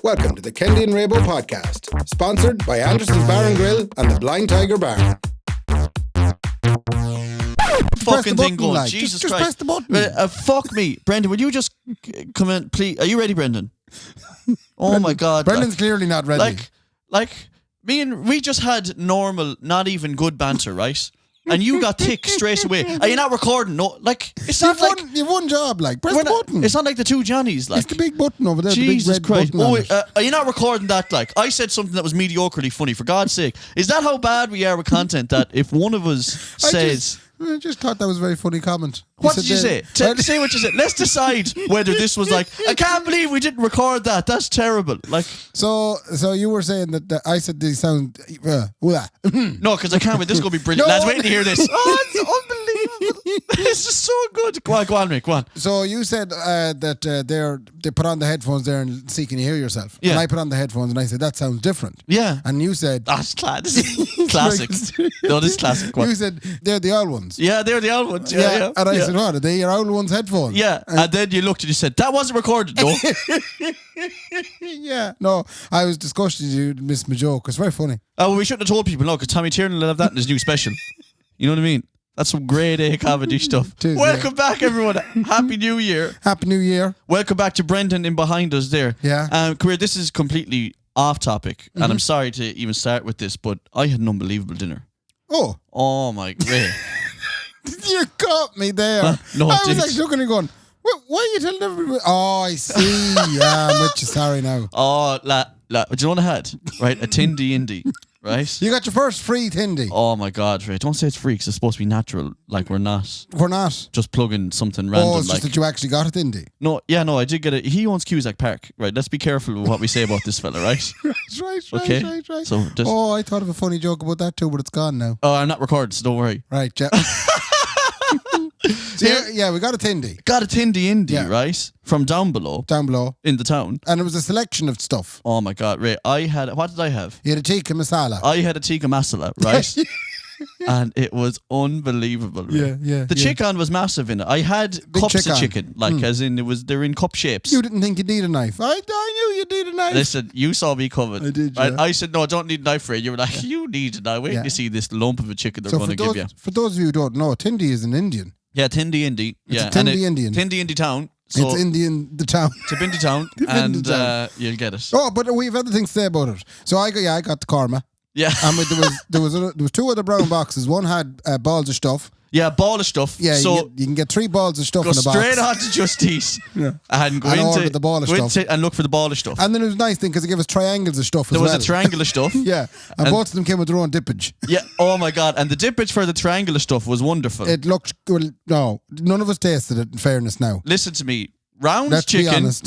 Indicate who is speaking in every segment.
Speaker 1: Welcome to the Kendy and Raybo podcast, sponsored by Anderson's Bar and Grill and the Blind Tiger Bar.
Speaker 2: Fucking thing going.
Speaker 1: Like.
Speaker 2: Jesus
Speaker 1: just
Speaker 2: Christ.
Speaker 1: Press the button.
Speaker 2: Fuck me. Brendan, would you just come in, please? Are you ready, Brendan? Oh my God.
Speaker 1: Brendan's clearly not ready.
Speaker 2: We just had normal, not even good banter, right? And you got thick straight away. Are you not recording? No, it's not
Speaker 1: you've one job, press the button.
Speaker 2: It's not like the two Johnnies,
Speaker 1: It's the big button over there.
Speaker 2: Jesus
Speaker 1: the big red
Speaker 2: Christ.
Speaker 1: button
Speaker 2: Are you not recording that? I said something that was mediocrely funny, for God's sake. Is that how bad we are with content, that if one of us says...
Speaker 1: I just thought that was a very funny comment.
Speaker 2: What did you say? Say what you said. Let's decide whether this was I can't believe we didn't record that. That's terrible.
Speaker 1: So you were saying that I said they sound...
Speaker 2: No, because I can't wait. This is going to be brilliant. Lads, waiting to hear this. Oh, it's unbelievable. This is so good. Go on, Rick. Go on.
Speaker 1: So you said that they put on the headphones there and see, can you hear yourself?
Speaker 2: Yeah.
Speaker 1: And I put on the headphones and I said, that sounds different.
Speaker 2: Yeah.
Speaker 1: And you said...
Speaker 2: This is classic. No, this is classic. Go on.
Speaker 1: You said, they're the old ones.
Speaker 2: Yeah, they're the old ones. Yeah.
Speaker 1: And I said, what? Are they your old ones' headphones?
Speaker 2: Yeah. And then you looked and you said, that wasn't recorded, no.
Speaker 1: Yeah. No, I was disgusted you missed my joke. It's very funny.
Speaker 2: Oh, well, we shouldn't have told people, no, because Tommy Tiernan will have that in his new special. You know what I mean? That's some grade A comedy stuff. Welcome back, everyone. Happy New Year.
Speaker 1: Happy New Year.
Speaker 2: Welcome back to Brendan in behind us there.
Speaker 1: Yeah.
Speaker 2: Career, this is completely off topic, and I'm sorry to even start with this, but I had an unbelievable dinner. Oh my God.
Speaker 1: You got me there.
Speaker 2: No,
Speaker 1: I was like looking and going, why are you telling everybody? Oh, I see. Yeah, I'm with you. Sorry now.
Speaker 2: Oh, do you know what I had? Right, a Tindy Indie, right?
Speaker 1: You got your first free Tindy.
Speaker 2: Oh my God, right. Don't say it's free, because it's supposed to be natural. We're not.
Speaker 1: We're not.
Speaker 2: Just plugging something random.
Speaker 1: Oh, it's just that you actually got a Tindy.
Speaker 2: No, I did get it. He owns Cusack Park, right? Let's be careful with what we say about this fella, right?
Speaker 1: Right.
Speaker 2: So
Speaker 1: I thought of a funny joke about that too, but it's gone now.
Speaker 2: Oh, I'm not recording, so don't worry.
Speaker 1: Right, yeah. So we got a Tindy.
Speaker 2: Got a Tindy Indie, right? From down below. In the town.
Speaker 1: And it was a selection of stuff.
Speaker 2: Oh my God, Ray. What did I have?
Speaker 1: You had a tikka masala.
Speaker 2: I had a tikka masala, right? And it was unbelievable. Ray.
Speaker 1: Yeah.
Speaker 2: The chicken was massive in it. I had
Speaker 1: Big
Speaker 2: cups of chicken, as in they're in cup shapes.
Speaker 1: You didn't think you'd need a knife. I knew you'd need a knife.
Speaker 2: Listen, you saw me coming.
Speaker 1: I did,
Speaker 2: right?
Speaker 1: yeah.
Speaker 2: I said, no, I don't need a knife, Ray. You were like, you need a knife. Wait to see this lump of a chicken they're going to give you.
Speaker 1: For those of you who don't know, Tindy is an Indian.
Speaker 2: Yeah, Tindy Indie.
Speaker 1: It's a Tindy Indian.
Speaker 2: Tindy Indie town. So
Speaker 1: it's Indian, the town.
Speaker 2: It's a Bindi town, and you'll get it.
Speaker 1: Oh, but we have other things to say about it. So I got the korma.
Speaker 2: Yeah.
Speaker 1: And there was two other brown boxes. One had balls of stuff.
Speaker 2: Yeah, ball of stuff.
Speaker 1: Yeah,
Speaker 2: so
Speaker 1: you can get 3 balls of stuff in a box.
Speaker 2: Go straight on to Just Eat and go into
Speaker 1: the ball of stuff.
Speaker 2: And look for the ball of stuff.
Speaker 1: And then it was a nice thing because it gave us triangles of stuff as well.
Speaker 2: There was a triangle of stuff.
Speaker 1: Yeah, and both of them came with their own dippage.
Speaker 2: Yeah, oh my God. And the dippage for the triangular stuff was wonderful.
Speaker 1: It looked good. No, none of us tasted it, in fairness now.
Speaker 2: Listen to me. Round
Speaker 1: Let's
Speaker 2: chicken.
Speaker 1: Be honest.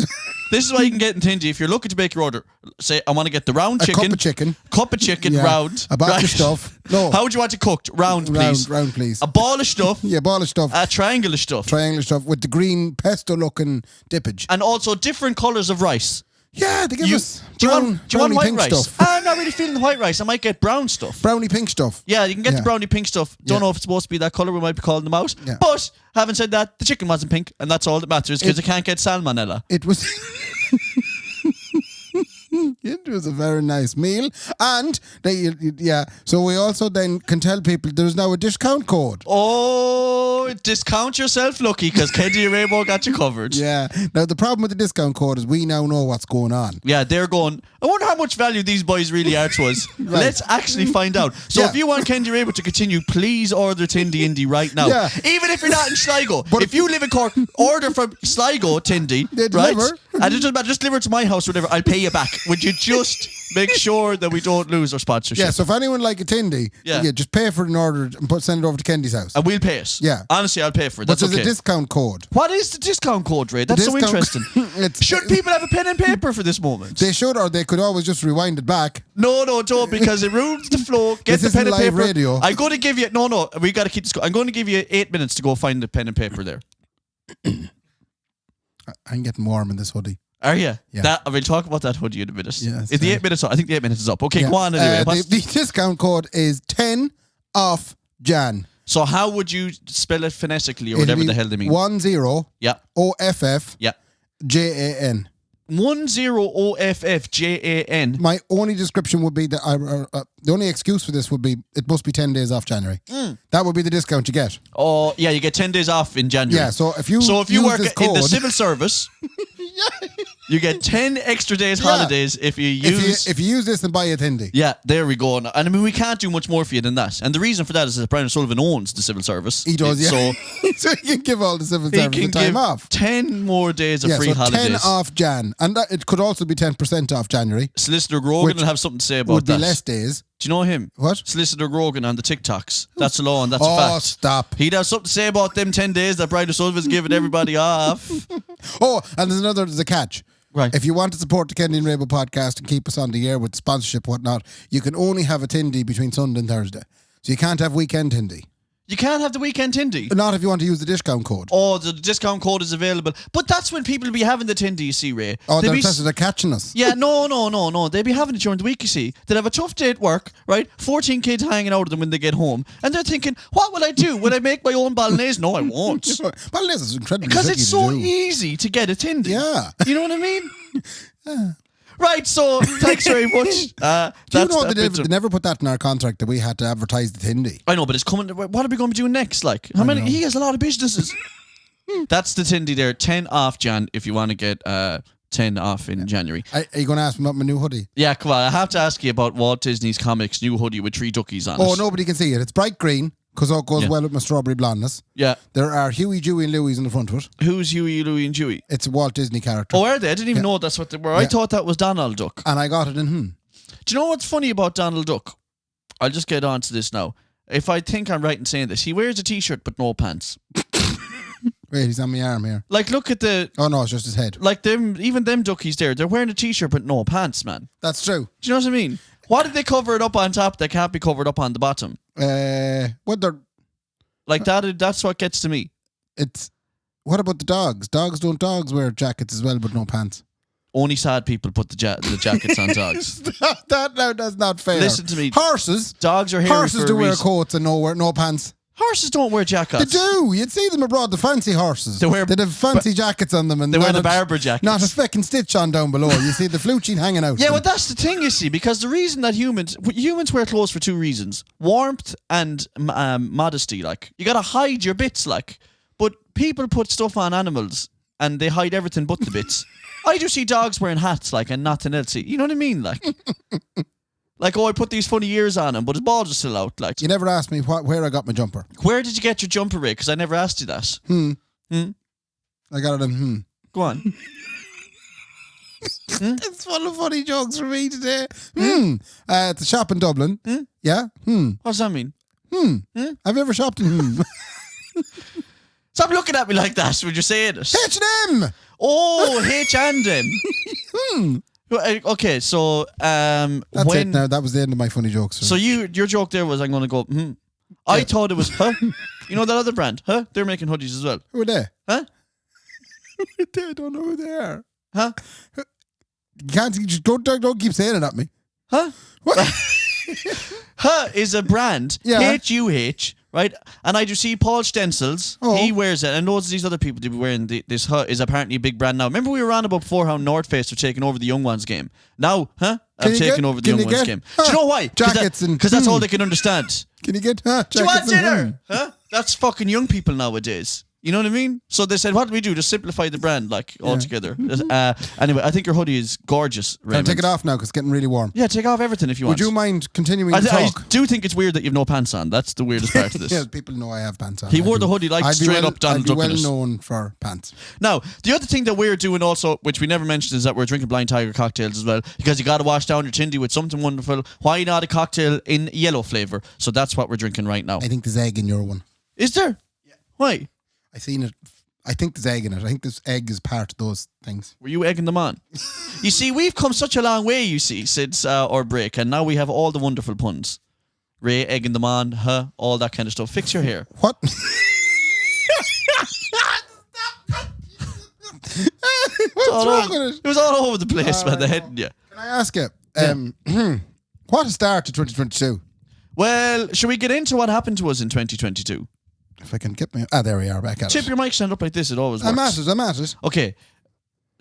Speaker 2: This is why you can get in Tindy. If you're looking to make your order, say, I want to get the round chicken. Cup of chicken, round.
Speaker 1: A batch of stuff. No.
Speaker 2: How would you want it cooked? Round, please.
Speaker 1: Round, please.
Speaker 2: A ball of stuff.
Speaker 1: Yeah, ball of stuff.
Speaker 2: A triangle of stuff.
Speaker 1: With the green pesto-looking dippage.
Speaker 2: And also different colours of rice.
Speaker 1: Yeah, they give us
Speaker 2: do you want white
Speaker 1: pink
Speaker 2: rice?
Speaker 1: Stuff.
Speaker 2: I'm not really feeling the white rice. I might get brown stuff.
Speaker 1: Brownie pink stuff.
Speaker 2: Yeah, you can get the brownie pink stuff. Don't know if it's supposed to be that colour. We might be calling them out. Yeah. But having said that, the chicken wasn't pink, and that's all that matters because it can't get salmonella.
Speaker 1: It was... It was a very nice meal, and so we also then can tell people there's now a discount code.
Speaker 2: Oh, discount yourself lucky because Kendy and Raybo got you covered.
Speaker 1: Yeah. Now the problem with the discount code is we now know what's going on.
Speaker 2: Yeah, they're going, I wonder how much value these boys really are to us. Right. Let's actually find out. So if you want Kendy and Raybo to continue, please order Tindy Indie right now. Yeah. Even if you're not in Sligo. But if you live in Cork, order from Sligo Tindy.
Speaker 1: They deliver.
Speaker 2: Right? And it doesn't matter, just deliver it to my house or whatever. I'll pay you back. Would you just make sure that we don't lose our sponsorship?
Speaker 1: Yeah, so if anyone like a Tindy, just pay for an order and send it over to Kendy's house.
Speaker 2: And we'll pay it.
Speaker 1: Yeah.
Speaker 2: Honestly, I'll pay for it. That's
Speaker 1: but there's a discount code.
Speaker 2: What is the discount code, Ray? That's so interesting. Should people have a pen and paper for this moment?
Speaker 1: They should, or they could always just rewind it back.
Speaker 2: No, don't, because it ruins the flow. Get the pen and paper.
Speaker 1: Radio.
Speaker 2: I'm going to give you... No, we got to keep this going. I'm going to give you 8 minutes to go find the pen and paper there.
Speaker 1: I'm getting warm in this hoodie.
Speaker 2: Are you?
Speaker 1: Yeah.
Speaker 2: We'll talk about that hoodie in a minute.
Speaker 1: Yeah,
Speaker 2: is the 8 minutes up? I think the 8 minutes is up. Okay, go on anyway.
Speaker 1: The discount code is 10 off Jan.
Speaker 2: So how would you spell it phonetically or whatever the hell they mean?
Speaker 1: 10
Speaker 2: yeah.
Speaker 1: OFF
Speaker 2: yeah.
Speaker 1: JAN.
Speaker 2: 10OFFJAN.
Speaker 1: My only description would be that the only excuse for this would be it must be 10 days off January. That would be the discount you get.
Speaker 2: Oh, yeah, you get 10 days off in January.
Speaker 1: Yeah, so if you
Speaker 2: work
Speaker 1: this code,
Speaker 2: in the civil service, you get 10 extra days holidays if you use...
Speaker 1: If you use this and buy a Tindy.
Speaker 2: Yeah, there we go. And I mean, we can't do much more for you than that. And the reason for that is that Brian Sullivan owns the civil service.
Speaker 1: He does, yeah.
Speaker 2: So,
Speaker 1: so he can give all the civil service the time off.
Speaker 2: 10 more days of free holidays.
Speaker 1: 10 off Jan. And it could also be 10% off January.
Speaker 2: Solicitor Grogan will have something to say about that.
Speaker 1: Would be less days.
Speaker 2: Do you know him?
Speaker 1: What?
Speaker 2: Solicitor Grogan on the TikToks. That's the law and that's a fact.
Speaker 1: Oh, stop.
Speaker 2: He'd have something to say about them 10 days that Brian Sullivan's giving everybody off.
Speaker 1: Oh, and there's a catch.
Speaker 2: Right.
Speaker 1: If you want to support the Kendy and Raybo podcast and keep us on the air with sponsorship and whatnot, you can only have a Tindy between Sunday and Thursday. So you can't have weekend Tindy.
Speaker 2: You can't have the weekend Tindy.
Speaker 1: Not if you want to use the discount code.
Speaker 2: Oh, the discount code is available. But that's when people be having the Tindy, you see, Ray.
Speaker 1: Oh, they're catching us.
Speaker 2: Yeah, no. They'd be having it during the week, you see. They'd have a tough day at work, right? 14 kids hanging out of them when they get home. And they're thinking, what will I do? Will I make my own bolognese? No, I won't.
Speaker 1: Bolognese is incredibly
Speaker 2: because
Speaker 1: tricky
Speaker 2: it's so
Speaker 1: to do.
Speaker 2: easy to get a Tindy.
Speaker 1: Yeah.
Speaker 2: You know what I mean? Right, so thanks very much.
Speaker 1: Do you know they never put that in our contract that we had to advertise the Tindy?
Speaker 2: I know, but it's coming. What are we going to be doing next? Like, how many? He has a lot of businesses. That's the Tindy there. 10 off Jan if you want to get 10 off in January.
Speaker 1: Are you going to ask me about my new hoodie?
Speaker 2: Yeah, come on. I have to ask you about Walt Disney's Comics new hoodie with 3 duckies on it.
Speaker 1: Oh, nobody can see it. It's bright green because it goes well with my strawberry blondness.
Speaker 2: Yeah.
Speaker 1: There are Huey, Dewey and Louie's in the front of it.
Speaker 2: Who's Huey, Louie and Dewey?
Speaker 1: It's a Walt Disney character.
Speaker 2: Oh, are they? I didn't even know that's what they were. I thought that was Donald Duck.
Speaker 1: And I got it in
Speaker 2: Do you know what's funny about Donald Duck? I'll just get on to this now. If I think I'm right in saying this, he wears a t-shirt but no pants.
Speaker 1: Wait, he's on my arm here.
Speaker 2: Like, look at the...
Speaker 1: Oh, no, it's just his head.
Speaker 2: Like, even them duckies there, they're wearing a t-shirt but no pants, man.
Speaker 1: That's true.
Speaker 2: Do you know what I mean? Why did they cover it up on top that can't be covered up on the bottom?
Speaker 1: What they're...
Speaker 2: Like, that's what gets to me.
Speaker 1: What about the dogs? Dogs wear jackets as well but no pants.
Speaker 2: Only sad people put the jackets on dogs.
Speaker 1: That's not fair.
Speaker 2: Listen to me.
Speaker 1: Horses.
Speaker 2: Dogs are hairy.
Speaker 1: Horses do wear coats and no pants.
Speaker 2: Horses don't wear jackets.
Speaker 1: They do. You'd see them abroad, the fancy horses. They'd have fancy jackets on them. And
Speaker 2: they wear the barber jackets.
Speaker 1: Not a fucking stitch on down below. You see the fluchine hanging out.
Speaker 2: Yeah, well, that's the thing, you see, because the reason that humans wear clothes for 2 reasons. Warmth and modesty, like. You gotta hide your bits, like. But people put stuff on animals and they hide everything but the bits. I do see dogs wearing hats, like, and nothing else. You know what I mean? Like, like, I put these funny ears on him, but his balls are still out. Like,
Speaker 1: you never asked me where I got my jumper.
Speaker 2: Where did you get your jumper, Ray? Because I never asked you that.
Speaker 1: I got it in
Speaker 2: Go on.
Speaker 1: It's full of funny jokes for me today. It's a shop in Dublin. Yeah.
Speaker 2: What does that mean?
Speaker 1: Have you ever shopped in
Speaker 2: Stop looking at me like that when you're saying it.
Speaker 1: H&M.
Speaker 2: Oh, H&M. Okay, so
Speaker 1: that's it now. That was the end of my funny jokes.
Speaker 2: So your joke there was I'm going to go. I thought it was You know that other brand? They're making hoodies as well.
Speaker 1: Who are they?
Speaker 2: Huh?
Speaker 1: I don't know who they are.
Speaker 2: Huh?
Speaker 1: You can't just don't keep saying it at me.
Speaker 2: Huh?
Speaker 1: What?
Speaker 2: Is a brand.
Speaker 1: Yeah.
Speaker 2: HUH. Right, and I do see Paul Stencils. Oh. He wears it, and loads of these other people to be wearing this is apparently a big brand now. Remember we were on about before how North Face are taking over the young ones game. Now, I've taken over the young ones game. Do you know why?
Speaker 1: Jackets
Speaker 2: because that's all they can understand.
Speaker 1: Can you get
Speaker 2: jackets? Do you want dinner? That's fucking young people nowadays. You know what I mean? So they said, what do we do? Just simplify the brand, like, altogether. Anyway, I think your hoodie is gorgeous, Raymond.
Speaker 1: Can I take it off now because it's getting really warm?
Speaker 2: Yeah, take off everything if you want.
Speaker 1: Would you mind continuing to talk?
Speaker 2: I do think it's weird that you've no pants on. That's the weirdest part of this.
Speaker 1: Yeah, people know I have pants on.
Speaker 2: He wore the hoodie like straight up Donald Duck.
Speaker 1: I'd be well known for pants.
Speaker 2: Now, the other thing that we're doing also, which we never mentioned, is that we're drinking Blind Tiger cocktails as well, because you got to wash down your Tindy with something wonderful. Why not a cocktail in yellow flavour? So that's what we're drinking right now.
Speaker 1: I think there's egg in your one.
Speaker 2: Is there? Yeah. Why?
Speaker 1: I seen it. I think there's egg in it. I think this egg is part of those things.
Speaker 2: Were you egging them on? You see, we've come such a long way, you see, since our break, and now we have all the wonderful puns. Ray, egging them on, all that kind of stuff. Fix your hair.
Speaker 1: What? What's wrong with it?
Speaker 2: It was all over the place, man. The head, yeah.
Speaker 1: Can I ask you, what a start to 2022?
Speaker 2: Well, should we get into what happened to us in 2022?
Speaker 1: If I can get me... there we are, back at it.
Speaker 2: Tip your mic stand up like this, it always works.
Speaker 1: I'm at it.
Speaker 2: Okay,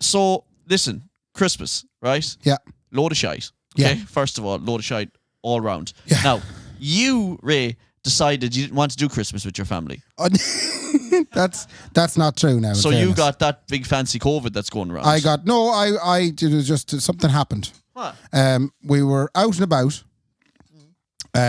Speaker 2: so, listen. Christmas, right?
Speaker 1: Yeah.
Speaker 2: Load of shite. Okay.
Speaker 1: Yeah.
Speaker 2: First of all, load of shite all round.
Speaker 1: Yeah.
Speaker 2: Now, you, Ray, decided you didn't want to do Christmas with your family.
Speaker 1: That's not true now.
Speaker 2: So you got that big fancy COVID that's going around.
Speaker 1: I it was just something happened.
Speaker 2: What?
Speaker 1: We were out and about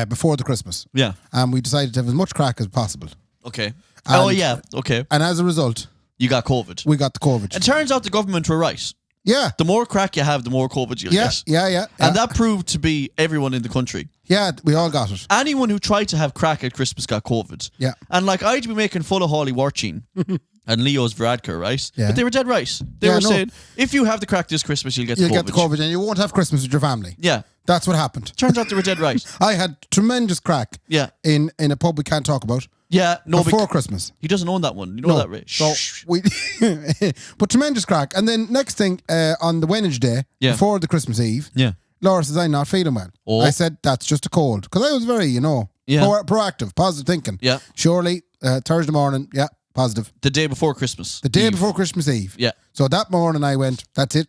Speaker 1: before the Christmas.
Speaker 2: Yeah.
Speaker 1: And we decided to have as much crack as possible.
Speaker 2: Okay.
Speaker 1: And-
Speaker 2: Okay.
Speaker 1: And as a result,
Speaker 2: You got COVID.
Speaker 1: we got the COVID.
Speaker 2: It turns out the government were right.
Speaker 1: Yeah.
Speaker 2: The more crack you have, the more COVID you'll
Speaker 1: Yeah,
Speaker 2: get.
Speaker 1: yeah.
Speaker 2: And that proved to be everyone in the country.
Speaker 1: Yeah, we all got it.
Speaker 2: Anyone who tried to have crack at Christmas got COVID.
Speaker 1: Yeah.
Speaker 2: And like I'd be making full of Holly Warchine and Leo's Varadkar, right?
Speaker 1: Yeah.
Speaker 2: But they were dead right. They were saying, if you have the crack this Christmas, you'll get the
Speaker 1: You'll
Speaker 2: COVID.
Speaker 1: get the COVID and you won't have Christmas with your family.
Speaker 2: Yeah.
Speaker 1: That's what happened.
Speaker 2: Turns out they were dead right.
Speaker 1: I had tremendous crack
Speaker 2: Yeah.
Speaker 1: in a pub we can't talk about
Speaker 2: Yeah. No,
Speaker 1: before Christmas.
Speaker 2: he doesn't own that one. You know that, Ray?
Speaker 1: So we, but tremendous crack. And then next thing, on the Wednesday,
Speaker 2: Yeah.
Speaker 1: before the Christmas Eve,
Speaker 2: Yeah.
Speaker 1: Laura says, I'm not feeling well.
Speaker 2: Oh.
Speaker 1: I said, that's just a cold. Because I was very,
Speaker 2: Yeah.
Speaker 1: proactive, positive thinking.
Speaker 2: Yeah.
Speaker 1: Surely, Thursday morning, yeah, positive.
Speaker 2: The day before Christmas.
Speaker 1: The day
Speaker 2: Eve.
Speaker 1: before Christmas Eve.
Speaker 2: Yeah.
Speaker 1: So that morning I went, that's it.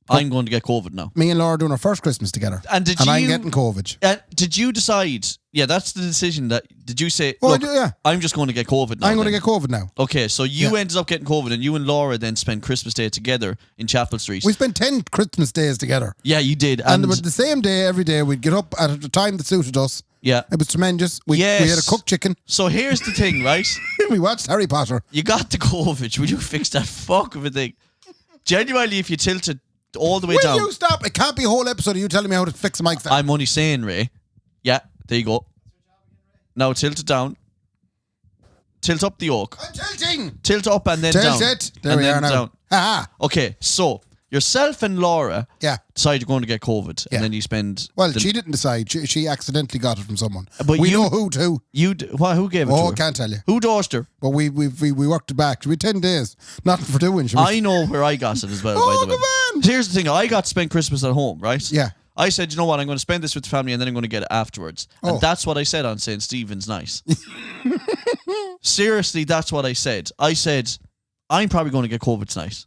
Speaker 2: I'm going to get COVID now.
Speaker 1: Me and Laura doing our first Christmas together.
Speaker 2: And
Speaker 1: I'm getting COVID.
Speaker 2: Did you decide? Yeah, that's the decision. Did you say?
Speaker 1: Oh,
Speaker 2: Look,
Speaker 1: yeah.
Speaker 2: I'm just going to get COVID now.
Speaker 1: I'm going to
Speaker 2: then."
Speaker 1: get COVID now.
Speaker 2: Okay, so you ended up getting COVID, and you and Laura then spent Christmas Day together in Chapel Street.
Speaker 1: We spent 10 Christmas days together.
Speaker 2: Yeah, you did,
Speaker 1: And it was the same day every day. We'd get up at a time that suited us.
Speaker 2: yeah.
Speaker 1: It was tremendous. We had a cooked chicken.
Speaker 2: So here's the thing, right?
Speaker 1: We watched Harry Potter.
Speaker 2: You got the COVID. Will you fix that fuck of a thing? Genuinely, if you tilt it all the way
Speaker 1: Will
Speaker 2: down,
Speaker 1: you stop? It can't be a whole episode of you telling me how to fix a mic stand.
Speaker 2: I'm only saying, Ray. Yeah, there you go. Now tilt it down. Tilt up the oak.
Speaker 1: I'm tilting.
Speaker 2: Tilt up and then down.
Speaker 1: Tilt it. There
Speaker 2: and
Speaker 1: we
Speaker 2: then
Speaker 1: are now.
Speaker 2: down.
Speaker 1: Ha
Speaker 2: Okay, so yourself and Laura
Speaker 1: Yeah.
Speaker 2: decide you're going to get COVID,
Speaker 1: Yeah.
Speaker 2: and then you spend.
Speaker 1: Well, she didn't decide. She accidentally got it from someone.
Speaker 2: But
Speaker 1: we
Speaker 2: you-
Speaker 1: know who to.
Speaker 2: Who gave it
Speaker 1: Oh,
Speaker 2: to
Speaker 1: I
Speaker 2: her?
Speaker 1: can't tell you.
Speaker 2: Who dosed her?
Speaker 1: But we worked it back. We 10 days. Nothing for doing.
Speaker 2: I know where I got it as well.
Speaker 1: Oh,
Speaker 2: by the way.
Speaker 1: come on.
Speaker 2: Here's the thing: I got to spend Christmas at home, right?
Speaker 1: Yeah.
Speaker 2: I said, you know what? I'm going to spend this with the family, and then I'm going to get it afterwards.
Speaker 1: Oh.
Speaker 2: And that's what I said on St. Stephen's Night. Seriously, that's what I said. I said, I'm probably going to get COVID tonight.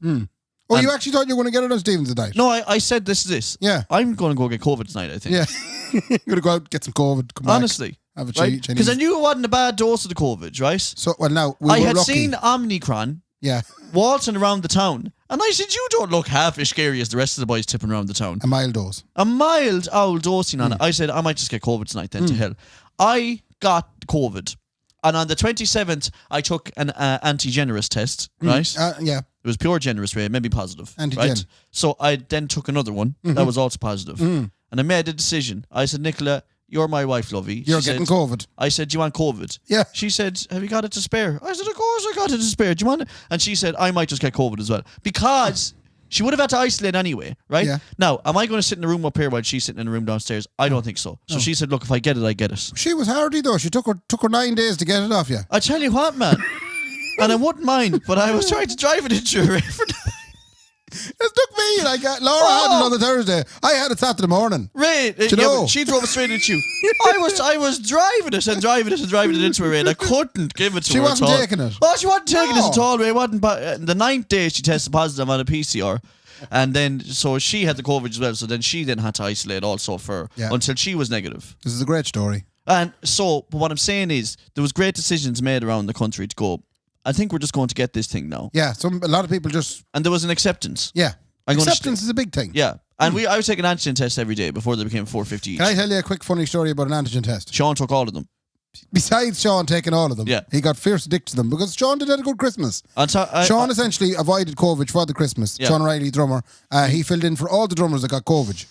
Speaker 1: Oh, you actually thought you were going to get it on Stevens tonight?
Speaker 2: No, I said this.
Speaker 1: Yeah.
Speaker 2: I'm going to go get COVID tonight, I think.
Speaker 1: Yeah. You're going to go out, get some COVID, come back.
Speaker 2: Honestly.
Speaker 1: Have a
Speaker 2: Right?
Speaker 1: Chinese.
Speaker 2: Because I knew it wasn't a bad dose of the COVID, right?
Speaker 1: So, well, now, we
Speaker 2: I
Speaker 1: were
Speaker 2: had
Speaker 1: lucky.
Speaker 2: seen Omnicron
Speaker 1: Yeah.
Speaker 2: waltzing around the town. And I said, you don't look half as scary as the rest of the boys tipping around the town.
Speaker 1: A mild dose.
Speaker 2: A mild owl dosing on it. I said, I might just get COVID tonight then to hell. I got COVID. And on the 27th, I took an anti-generous test, right?
Speaker 1: Yeah.
Speaker 2: It was pure generous, Ray, maybe positive.
Speaker 1: Antigen.
Speaker 2: Right? So I then took another one. That was also positive. And I made a decision. I said, Nicola, you're my wife, lovey.
Speaker 1: You're
Speaker 2: She
Speaker 1: getting
Speaker 2: said,
Speaker 1: COVID.
Speaker 2: I said, do you want COVID?
Speaker 1: Yeah.
Speaker 2: She said, have you got it to spare? I said, of course I got it to spare. Do you want it? And she said, I might just get COVID as well. Because she would have had to isolate anyway, right?
Speaker 1: Yeah.
Speaker 2: Now, am I going to sit in the room up here while she's sitting in the room downstairs? I don't think so. So she said, look, if I get it, I get it.
Speaker 1: She was hardy, though. She took her 9 days to get it off you.
Speaker 2: I tell you what, man. And I wouldn't mind, but I was trying to drive it into her.
Speaker 1: It took me. Like, Laura had it on the Thursday. I had it Saturday morning.
Speaker 2: Ray,
Speaker 1: you know?
Speaker 2: but she drove it straight into you. I was driving it into her, Ray, and I couldn't give it to
Speaker 1: She
Speaker 2: her
Speaker 1: wasn't
Speaker 2: at all.
Speaker 1: taking it.
Speaker 2: Oh, she wasn't taking it
Speaker 1: No.
Speaker 2: at all, Ray. The 9th day she tested positive on a PCR. And then, so she had the COVID as well. So then she had to isolate also until she was negative.
Speaker 1: This is a great story.
Speaker 2: And so, but what I'm saying is, there was great decisions made around the country to go, I think we're just going to get this thing now.
Speaker 1: Yeah, a lot of people just...
Speaker 2: And there was an acceptance.
Speaker 1: Yeah.
Speaker 2: I'm gonna
Speaker 1: Acceptance is a big thing.
Speaker 2: Yeah. And I was taking antigen tests every day before they became 450 each.
Speaker 1: Can I tell you a quick funny story about an antigen test?
Speaker 2: Sean took all of them.
Speaker 1: Besides Sean taking all of them,
Speaker 2: Yeah.
Speaker 1: he got fierce addicted to them because Sean did have a good Christmas.
Speaker 2: And so
Speaker 1: Sean essentially avoided COVID for the Christmas.
Speaker 2: Yeah.
Speaker 1: Sean Riley, drummer, he filled in for all the drummers that got COVID.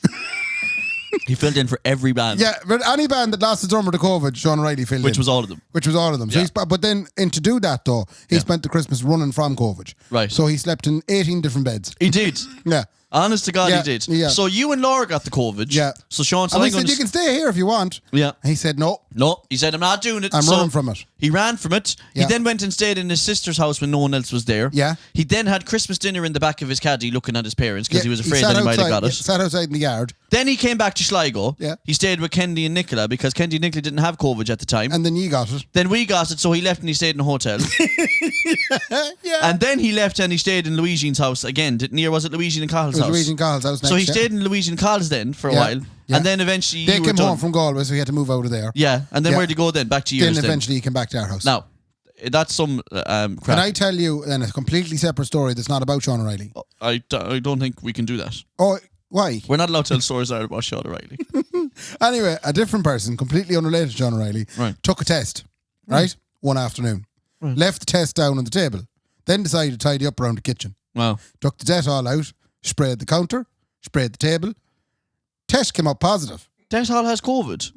Speaker 2: he filled in for every band.
Speaker 1: Yeah, but any band that lost a drummer to COVID, Sean Riley filled in.
Speaker 2: Which was all of them.
Speaker 1: Which was all of them. So
Speaker 2: Yeah.
Speaker 1: but then, and to do that though, he spent the Christmas running from COVID.
Speaker 2: Right.
Speaker 1: So he slept in 18 different beds.
Speaker 2: He did.
Speaker 1: Yeah.
Speaker 2: Honest to God,
Speaker 1: Yeah,
Speaker 2: he did.
Speaker 1: yeah.
Speaker 2: So you and Laura got the COVID.
Speaker 1: Yeah.
Speaker 2: So Sean said,
Speaker 1: And we
Speaker 2: I'm going
Speaker 1: said, you can stay here if you want.
Speaker 2: Yeah.
Speaker 1: And he said, no,
Speaker 2: No, he said, I'm not doing it.
Speaker 1: I'm
Speaker 2: So
Speaker 1: running from it.
Speaker 2: He ran from it.
Speaker 1: Yeah.
Speaker 2: He then went and stayed in his sister's house when no one else was there.
Speaker 1: Yeah.
Speaker 2: He then had Christmas dinner in the back of his caddy looking at his parents because he was afraid
Speaker 1: sat
Speaker 2: that he might have
Speaker 1: outside-
Speaker 2: got it.
Speaker 1: Sat outside in the yard.
Speaker 2: Then he came back to Sligo.
Speaker 1: Yeah.
Speaker 2: He stayed with Kendy and Nicola because Kendy and Nicola didn't have COVID at the time.
Speaker 1: And then you got it.
Speaker 2: Then we got it, so he left and he stayed in a hotel.
Speaker 1: Yeah.
Speaker 2: And then he left and he stayed in Louisine's house again. Was it Louisine and Cahill Cahill's house.
Speaker 1: Luigi and Cahill's house next,
Speaker 2: so he stayed in Luigi and Cahill's then for a while.
Speaker 1: Yeah.
Speaker 2: And then eventually
Speaker 1: they came home from Galway, so he had to move out of there.
Speaker 2: Yeah, and then where'd he go then? Back to yours
Speaker 1: then? Eventually he came back to our house.
Speaker 2: Now, that's some crap.
Speaker 1: Can I tell you then a completely separate story that's not about Sean O'Reilly?
Speaker 2: I don't think we can do that.
Speaker 1: Oh, why?
Speaker 2: We're not allowed to tell stories that are about Sean O'Reilly.
Speaker 1: Anyway, a different person, completely unrelated to Sean O'Reilly, took a test, right? One afternoon. Right. Left the test down on the table. Then decided to tidy up around the kitchen.
Speaker 2: Wow.
Speaker 1: Took the Dettol out, sprayed the counter, sprayed the table. Test came up positive.
Speaker 2: Dettol has COVID.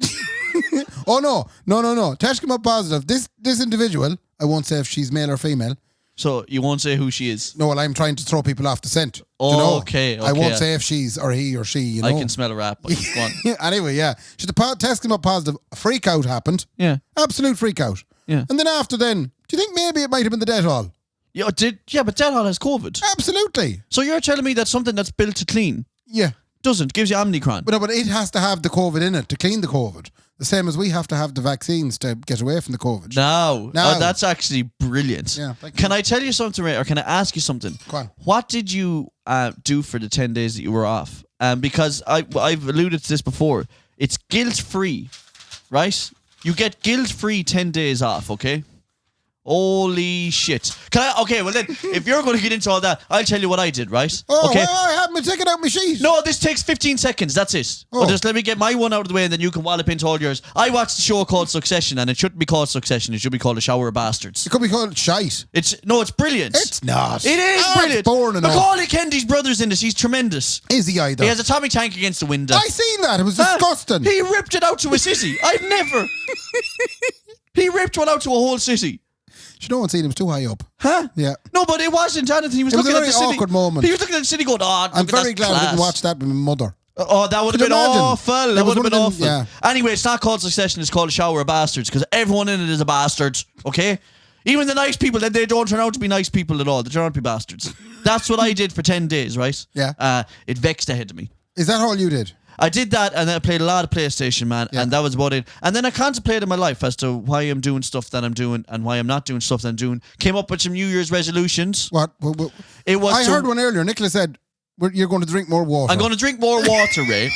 Speaker 1: Oh, no. Test came up positive. This individual, I won't say if she's male or female.
Speaker 2: So you won't say who she is?
Speaker 1: No, well, I'm trying to throw people off the scent.
Speaker 2: Oh, okay.
Speaker 1: I won't say if she's or he or she, you know.
Speaker 2: I can smell a rap. But go on.
Speaker 1: Anyway, yeah. So the test came up positive. A freak out happened.
Speaker 2: Yeah.
Speaker 1: Absolute freak out.
Speaker 2: Yeah.
Speaker 1: And then after then, do you think maybe it might have been the Dettol?
Speaker 2: Yeah, but Dettol has COVID.
Speaker 1: Absolutely.
Speaker 2: So you're telling me that something that's built to clean doesn't, gives you Omicron.
Speaker 1: But it has to have the COVID in it to clean the COVID. The same as we have to have the vaccines to get away from the COVID.
Speaker 2: No. That's actually brilliant.
Speaker 1: Yeah,
Speaker 2: can I tell you something, Ray, or can I ask you something?
Speaker 1: Go on.
Speaker 2: What did you do for the 10 days that you were off? Because I've alluded to this before. It's guilt-free, right? You get guilt-free 10 days off, okay? Holy shit. Okay, well then, if you're going to get into all that, I'll tell you what I did, right?
Speaker 1: Oh,
Speaker 2: okay.
Speaker 1: well, I haven't taken out my sheet.
Speaker 2: No, this takes 15 seconds, that's it.
Speaker 1: Oh.
Speaker 2: Just let me get my one out of the way and then you can wallop into all yours. I watched a show called Succession, and it shouldn't be called Succession, it should be called A Shower of Bastards.
Speaker 1: It could be called shite.
Speaker 2: It's brilliant.
Speaker 1: It's not.
Speaker 2: It is brilliant.
Speaker 1: It's boring enough.
Speaker 2: Macaulay Kendy's brother's in this, he's tremendous.
Speaker 1: Is he either?
Speaker 2: He has a Tommy tank against the window.
Speaker 1: I seen that, it was disgusting.
Speaker 2: He ripped it out to a sissy. I've never. He ripped one out to a whole cissy.
Speaker 1: No one seen him, was too high up.
Speaker 2: Huh?
Speaker 1: Yeah.
Speaker 2: No, but it wasn't anything. He was looking at the city.
Speaker 1: It was a very awkward moment.
Speaker 2: He was looking at the city going,
Speaker 1: I'm very glad I didn't watch that with my mother.
Speaker 2: Oh, that would have been awful. That would have been awful.
Speaker 1: Yeah.
Speaker 2: Anyway, it's not called Succession, it's called A Shower of Bastards, because everyone in it is a bastard, okay? Even the nice people, they don't turn out to be nice people at all. They turn out to be bastards. That's what I did for 10 days, right?
Speaker 1: Yeah.
Speaker 2: It vexed the head of me.
Speaker 1: Is that all you did?
Speaker 2: I did that, and then I played a lot of PlayStation, man, and that was about it. And then I contemplated my life as to why I'm doing stuff that I'm doing and why I'm not doing stuff that I'm doing. Came up with some New Year's resolutions.
Speaker 1: What?
Speaker 2: It was.
Speaker 1: I heard one earlier. Nicola said, you're going to drink more water.
Speaker 2: I'm going to drink more water, Ray.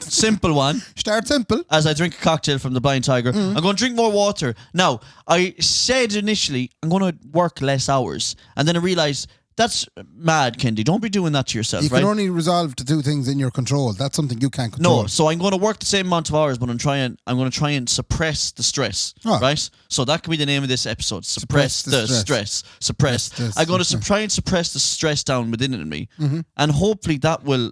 Speaker 2: Simple one.
Speaker 1: Start simple.
Speaker 2: As I drink a cocktail from the Blind Tiger. I'm going to drink more water. Now, I said initially, I'm going to work less hours. And then I realised, that's mad, Kendy. Don't be doing that to yourself,
Speaker 1: You
Speaker 2: right?
Speaker 1: can only resolve to do things in your control. That's something you can't control.
Speaker 2: No, so I'm going to work the same amount of hours, but I'm going to try and suppress the stress, right? So that could be the name of this episode. Suppress the stress. Suppress. I'm going to try and suppress the stress down within me. And hopefully that will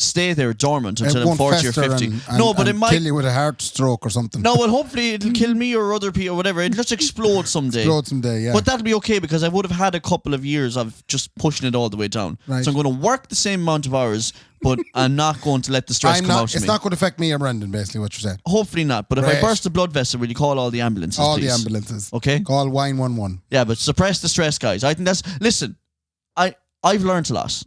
Speaker 2: stay there dormant until I'm 40 or 50. But it might
Speaker 1: kill you with a heart stroke or something.
Speaker 2: No, well, hopefully it'll kill me or other people or whatever. It'll just explode someday.
Speaker 1: Yeah.
Speaker 2: But that'll be okay because I would have had a couple of years of just pushing it all the way down.
Speaker 1: Right.
Speaker 2: So I'm going to work the same amount of hours, but I'm not going to let the stress come out of me.
Speaker 1: It's not going to affect me or Brendan, basically, what you're saying.
Speaker 2: Hopefully not. But if I burst a blood vessel, will you call all the ambulances,
Speaker 1: All
Speaker 2: please?
Speaker 1: the ambulances.
Speaker 2: Okay.
Speaker 1: Call 911.
Speaker 2: Yeah, but suppress the stress, guys. I think that's... Listen, I've learned a lot.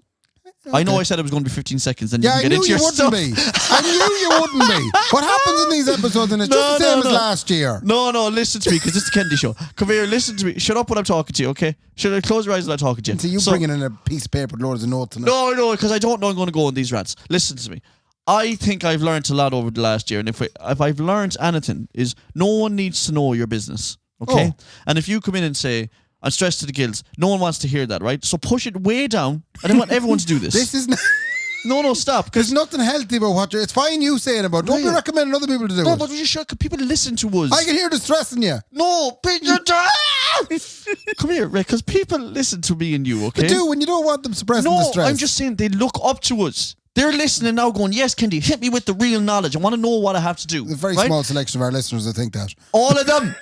Speaker 2: Okay. I know I said it was going to be 15 seconds, then you can get into your stuff.
Speaker 1: I knew you wouldn't be. What happens in these episodes, and it's just the same as last year.
Speaker 2: No, listen to me, because it's the Kendy show. Come here, listen to me. Shut up when I'm talking to you, okay? Should I close your eyes when I'm talking to you?
Speaker 1: So bringing in a piece of paper with loads of notes in it.
Speaker 2: No, because I don't know I'm going to go on these rants. Listen to me. I think I've learned a lot over the last year, and if I've learned anything, is no one needs to know your business, okay? And if you come in and say, I'm stressed to the gills. No one wants to hear that, right? So push it way down. I don't want everyone to do this.
Speaker 1: This is...
Speaker 2: No, stop.
Speaker 1: There's nothing healthy about what you're... It's fine you saying about it. Don't be recommending other people to do it.
Speaker 2: No, but you should... People listen to us.
Speaker 1: I can hear the stress in you.
Speaker 2: No, come here, Rick, because people listen to me and you, okay?
Speaker 1: They do when you don't want them suppressing the stress.
Speaker 2: No, I'm just saying they look up to us. They're listening now going, yes, Kendy, hit me with the real knowledge. I want to know what I have to do.
Speaker 1: There's a very small selection of our listeners that think that.
Speaker 2: All of them.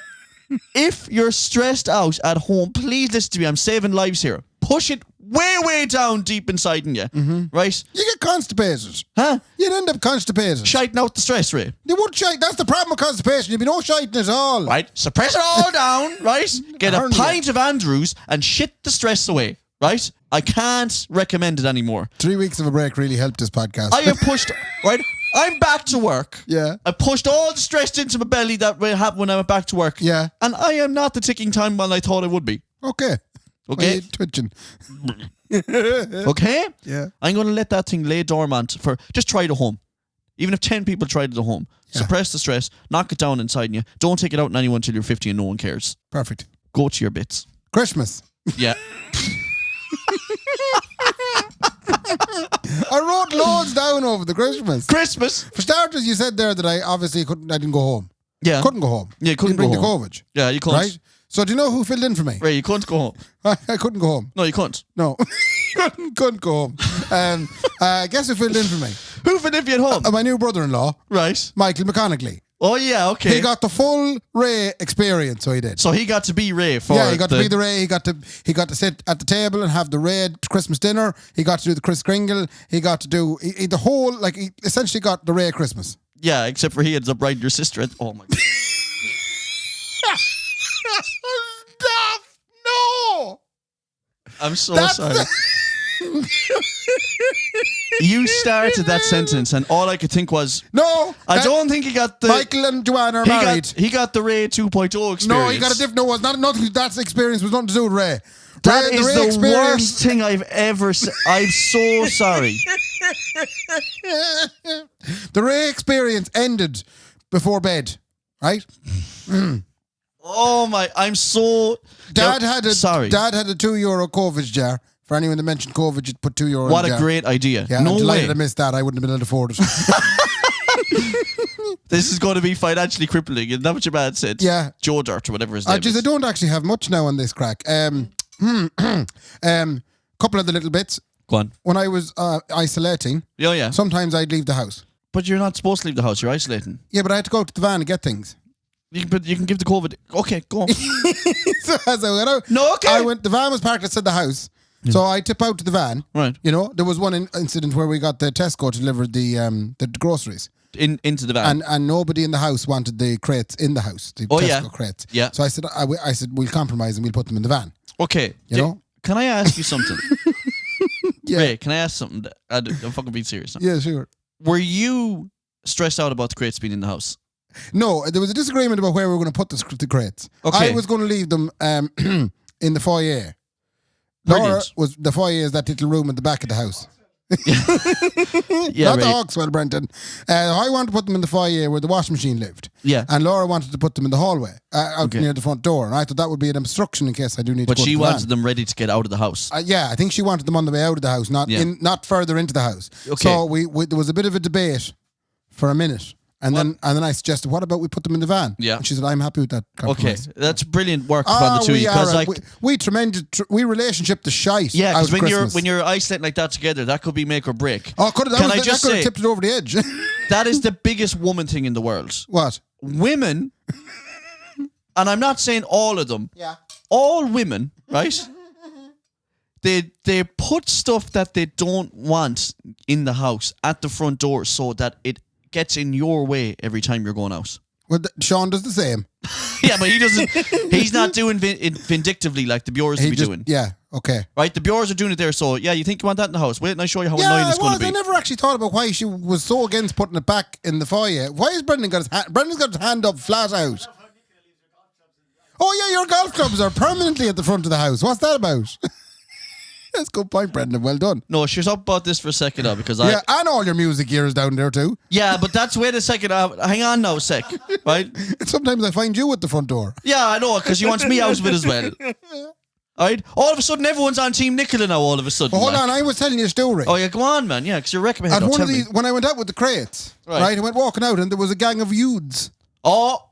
Speaker 2: If you're stressed out at home, please listen to me. I'm saving lives here. Push it way down deep inside in you, right?
Speaker 1: You get constipated.
Speaker 2: Huh?
Speaker 1: You'd end up constipated.
Speaker 2: Shiting out the stress, Ray.
Speaker 1: You would shite. That's the problem with constipation. You'd be no shiting at all.
Speaker 2: Right? Suppress it all down, right? Get a pint of Andrews and shit the stress away, right? I can't recommend it anymore.
Speaker 1: 3 weeks of a break really helped this podcast.
Speaker 2: I have pushed, right? I'm back to work.
Speaker 1: Yeah.
Speaker 2: I pushed all the stress into my belly that happened when I went back to work.
Speaker 1: Yeah.
Speaker 2: And I am not the ticking time bomb I thought I would be.
Speaker 1: Okay. Why are you twitching?
Speaker 2: Okay?
Speaker 1: Yeah.
Speaker 2: I'm going to let that thing lay dormant for... Just try it at home. Even if 10 people tried it at home. Yeah. Suppress the stress. Knock it down inside you. Don't take it out on anyone until you're 50 and no one cares.
Speaker 1: Perfect.
Speaker 2: Go to your bits.
Speaker 1: Christmas.
Speaker 2: Yeah.
Speaker 1: I wrote loads down over the Christmas. For starters, you said there that I obviously didn't go home.
Speaker 2: Yeah.
Speaker 1: Couldn't go home.
Speaker 2: Yeah, couldn't
Speaker 1: bring
Speaker 2: go home.
Speaker 1: the COVID.
Speaker 2: Yeah, you couldn't.
Speaker 1: Right? So do you know who filled in for me?
Speaker 2: Right, you couldn't go home.
Speaker 1: I couldn't go home.
Speaker 2: No, you couldn't.
Speaker 1: No. couldn't go home. Guess who filled in for me?
Speaker 2: Who filled in for you at home?
Speaker 1: My new brother-in-law.
Speaker 2: Right.
Speaker 1: Michael McConaughey.
Speaker 2: Oh, yeah, okay.
Speaker 1: He got the full Ray experience, so he did.
Speaker 2: So he got to be Ray for...
Speaker 1: Yeah, he got to be the Ray. He got to sit at the table and have the Ray Christmas dinner. He got to do the Kris Kringle. He got to do the whole... Like, he essentially got the Ray Christmas.
Speaker 2: Yeah, except for he ends up riding your sister at... Oh, my God.
Speaker 1: Stop! No!
Speaker 2: I'm so sorry. You started that sentence and all I could think was...
Speaker 1: No!
Speaker 2: I don't think he got the...
Speaker 1: Michael and Joanna are married.
Speaker 2: He got the Ray 2.0 experience.
Speaker 1: No, he got a different... No, it's not nothing. That experience was nothing to do with Ray.
Speaker 2: That is the worst thing I've ever said. I'm so sorry.
Speaker 1: The Ray experience ended before bed, right?
Speaker 2: Oh my! I'm so.
Speaker 1: Dad had a
Speaker 2: sorry.
Speaker 1: Dad had a €2 COVID jar. For anyone that mentioned COVID, you'd put €2
Speaker 2: What
Speaker 1: in
Speaker 2: a
Speaker 1: jar.
Speaker 2: great idea!
Speaker 1: Yeah,
Speaker 2: no
Speaker 1: I'm delighted
Speaker 2: way.
Speaker 1: I missed that. I wouldn't have been able to afford it.
Speaker 2: This is going to be financially crippling. Isn't that what your man said?
Speaker 1: Yeah,
Speaker 2: Joe Dirt or whatever his name is.
Speaker 1: I don't actually have much now on this crack. Couple of the little bits.
Speaker 2: Go on.
Speaker 1: When I was isolating,
Speaker 2: yeah.
Speaker 1: sometimes I'd leave the house.
Speaker 2: But you're not supposed to leave the house. You're isolating.
Speaker 1: Yeah, but I had to go to the van and get things.
Speaker 2: You can give the COVID. Okay, go on.
Speaker 1: So as I went out, the van was parked outside the house. Yeah. So I tip out to the van.
Speaker 2: Right.
Speaker 1: You know, there was one incident where we got the Tesco to deliver the groceries.
Speaker 2: Into the van.
Speaker 1: And nobody in the house wanted the crates in the house. The Tesco crates.
Speaker 2: Yeah.
Speaker 1: So I said, we'll compromise and we'll put them in the van.
Speaker 2: Okay.
Speaker 1: You know?
Speaker 2: Can I ask you something?
Speaker 1: Yeah.
Speaker 2: Ray, can I ask something? I'm fucking being serious now.
Speaker 1: Yeah, sure.
Speaker 2: Were you stressed out about the crates being in the house?
Speaker 1: No, there was a disagreement about where we were going to put the crates. Okay. I was going to leave them in the foyer. Laura the foyer is that little room at the back of the house.
Speaker 2: Yeah,
Speaker 1: not the Hawkswell, Brenton. I wanted to put them in the foyer where the washing machine lived.
Speaker 2: Yeah.
Speaker 1: And Laura wanted to put them in the hallway, out near the front door. And I thought that would be an obstruction in case I do need to go to the van.
Speaker 2: But she wanted them ready to get out of the house.
Speaker 1: Yeah, I think she wanted them on the way out of the house, not further into the house.
Speaker 2: Okay.
Speaker 1: So there was a bit of a debate for a minute. And then I suggested, what about we put them in the van?
Speaker 2: Yeah.
Speaker 1: And she said, I'm happy with that compromise.
Speaker 2: Okay, that's brilliant work from the two of you. Because
Speaker 1: we relationship the shite.
Speaker 2: Yeah, because when you're isolating like that together, that could be make or break.
Speaker 1: Oh, that could have tipped it over the edge.
Speaker 2: That is the biggest woman thing in the world.
Speaker 1: What?
Speaker 2: Women, and I'm not saying all of them.
Speaker 1: Yeah.
Speaker 2: All women, right? They put stuff that they don't want in the house at the front door so that it gets in your way every time you're going out.
Speaker 1: Well, Sean does the same.
Speaker 2: Yeah, but he's not doing it vindictively like the Bures to be doing.
Speaker 1: Yeah, okay.
Speaker 2: Right, the Bures are doing it there, so yeah, you think you want that in the house. Wait and I show you how annoying it's going to be.
Speaker 1: I never actually thought about why she was so against putting it back in the foyer. Why has Brendan's got his hand up flat out? Oh yeah, your golf clubs are permanently at the front of the house. What's that about? That's a good point, Brendan. Well done.
Speaker 2: No, she's up about this for a second now because
Speaker 1: yeah, and all your music gear is down there too.
Speaker 2: Yeah, but that's wait a second. Hang on now a sec, right?
Speaker 1: Sometimes I find you at the front door.
Speaker 2: Yeah, I know, because you want me out of it as well. Alright? All of a sudden, everyone's on Team Nicola now, all of a sudden.
Speaker 1: Well, hold on, I was telling you a story.
Speaker 2: Oh, yeah, go on, man. Yeah, because you're wrecking my head.
Speaker 1: At one of these, when I went out with the crates, right, I went walking out and there was a gang of youths.
Speaker 2: Oh.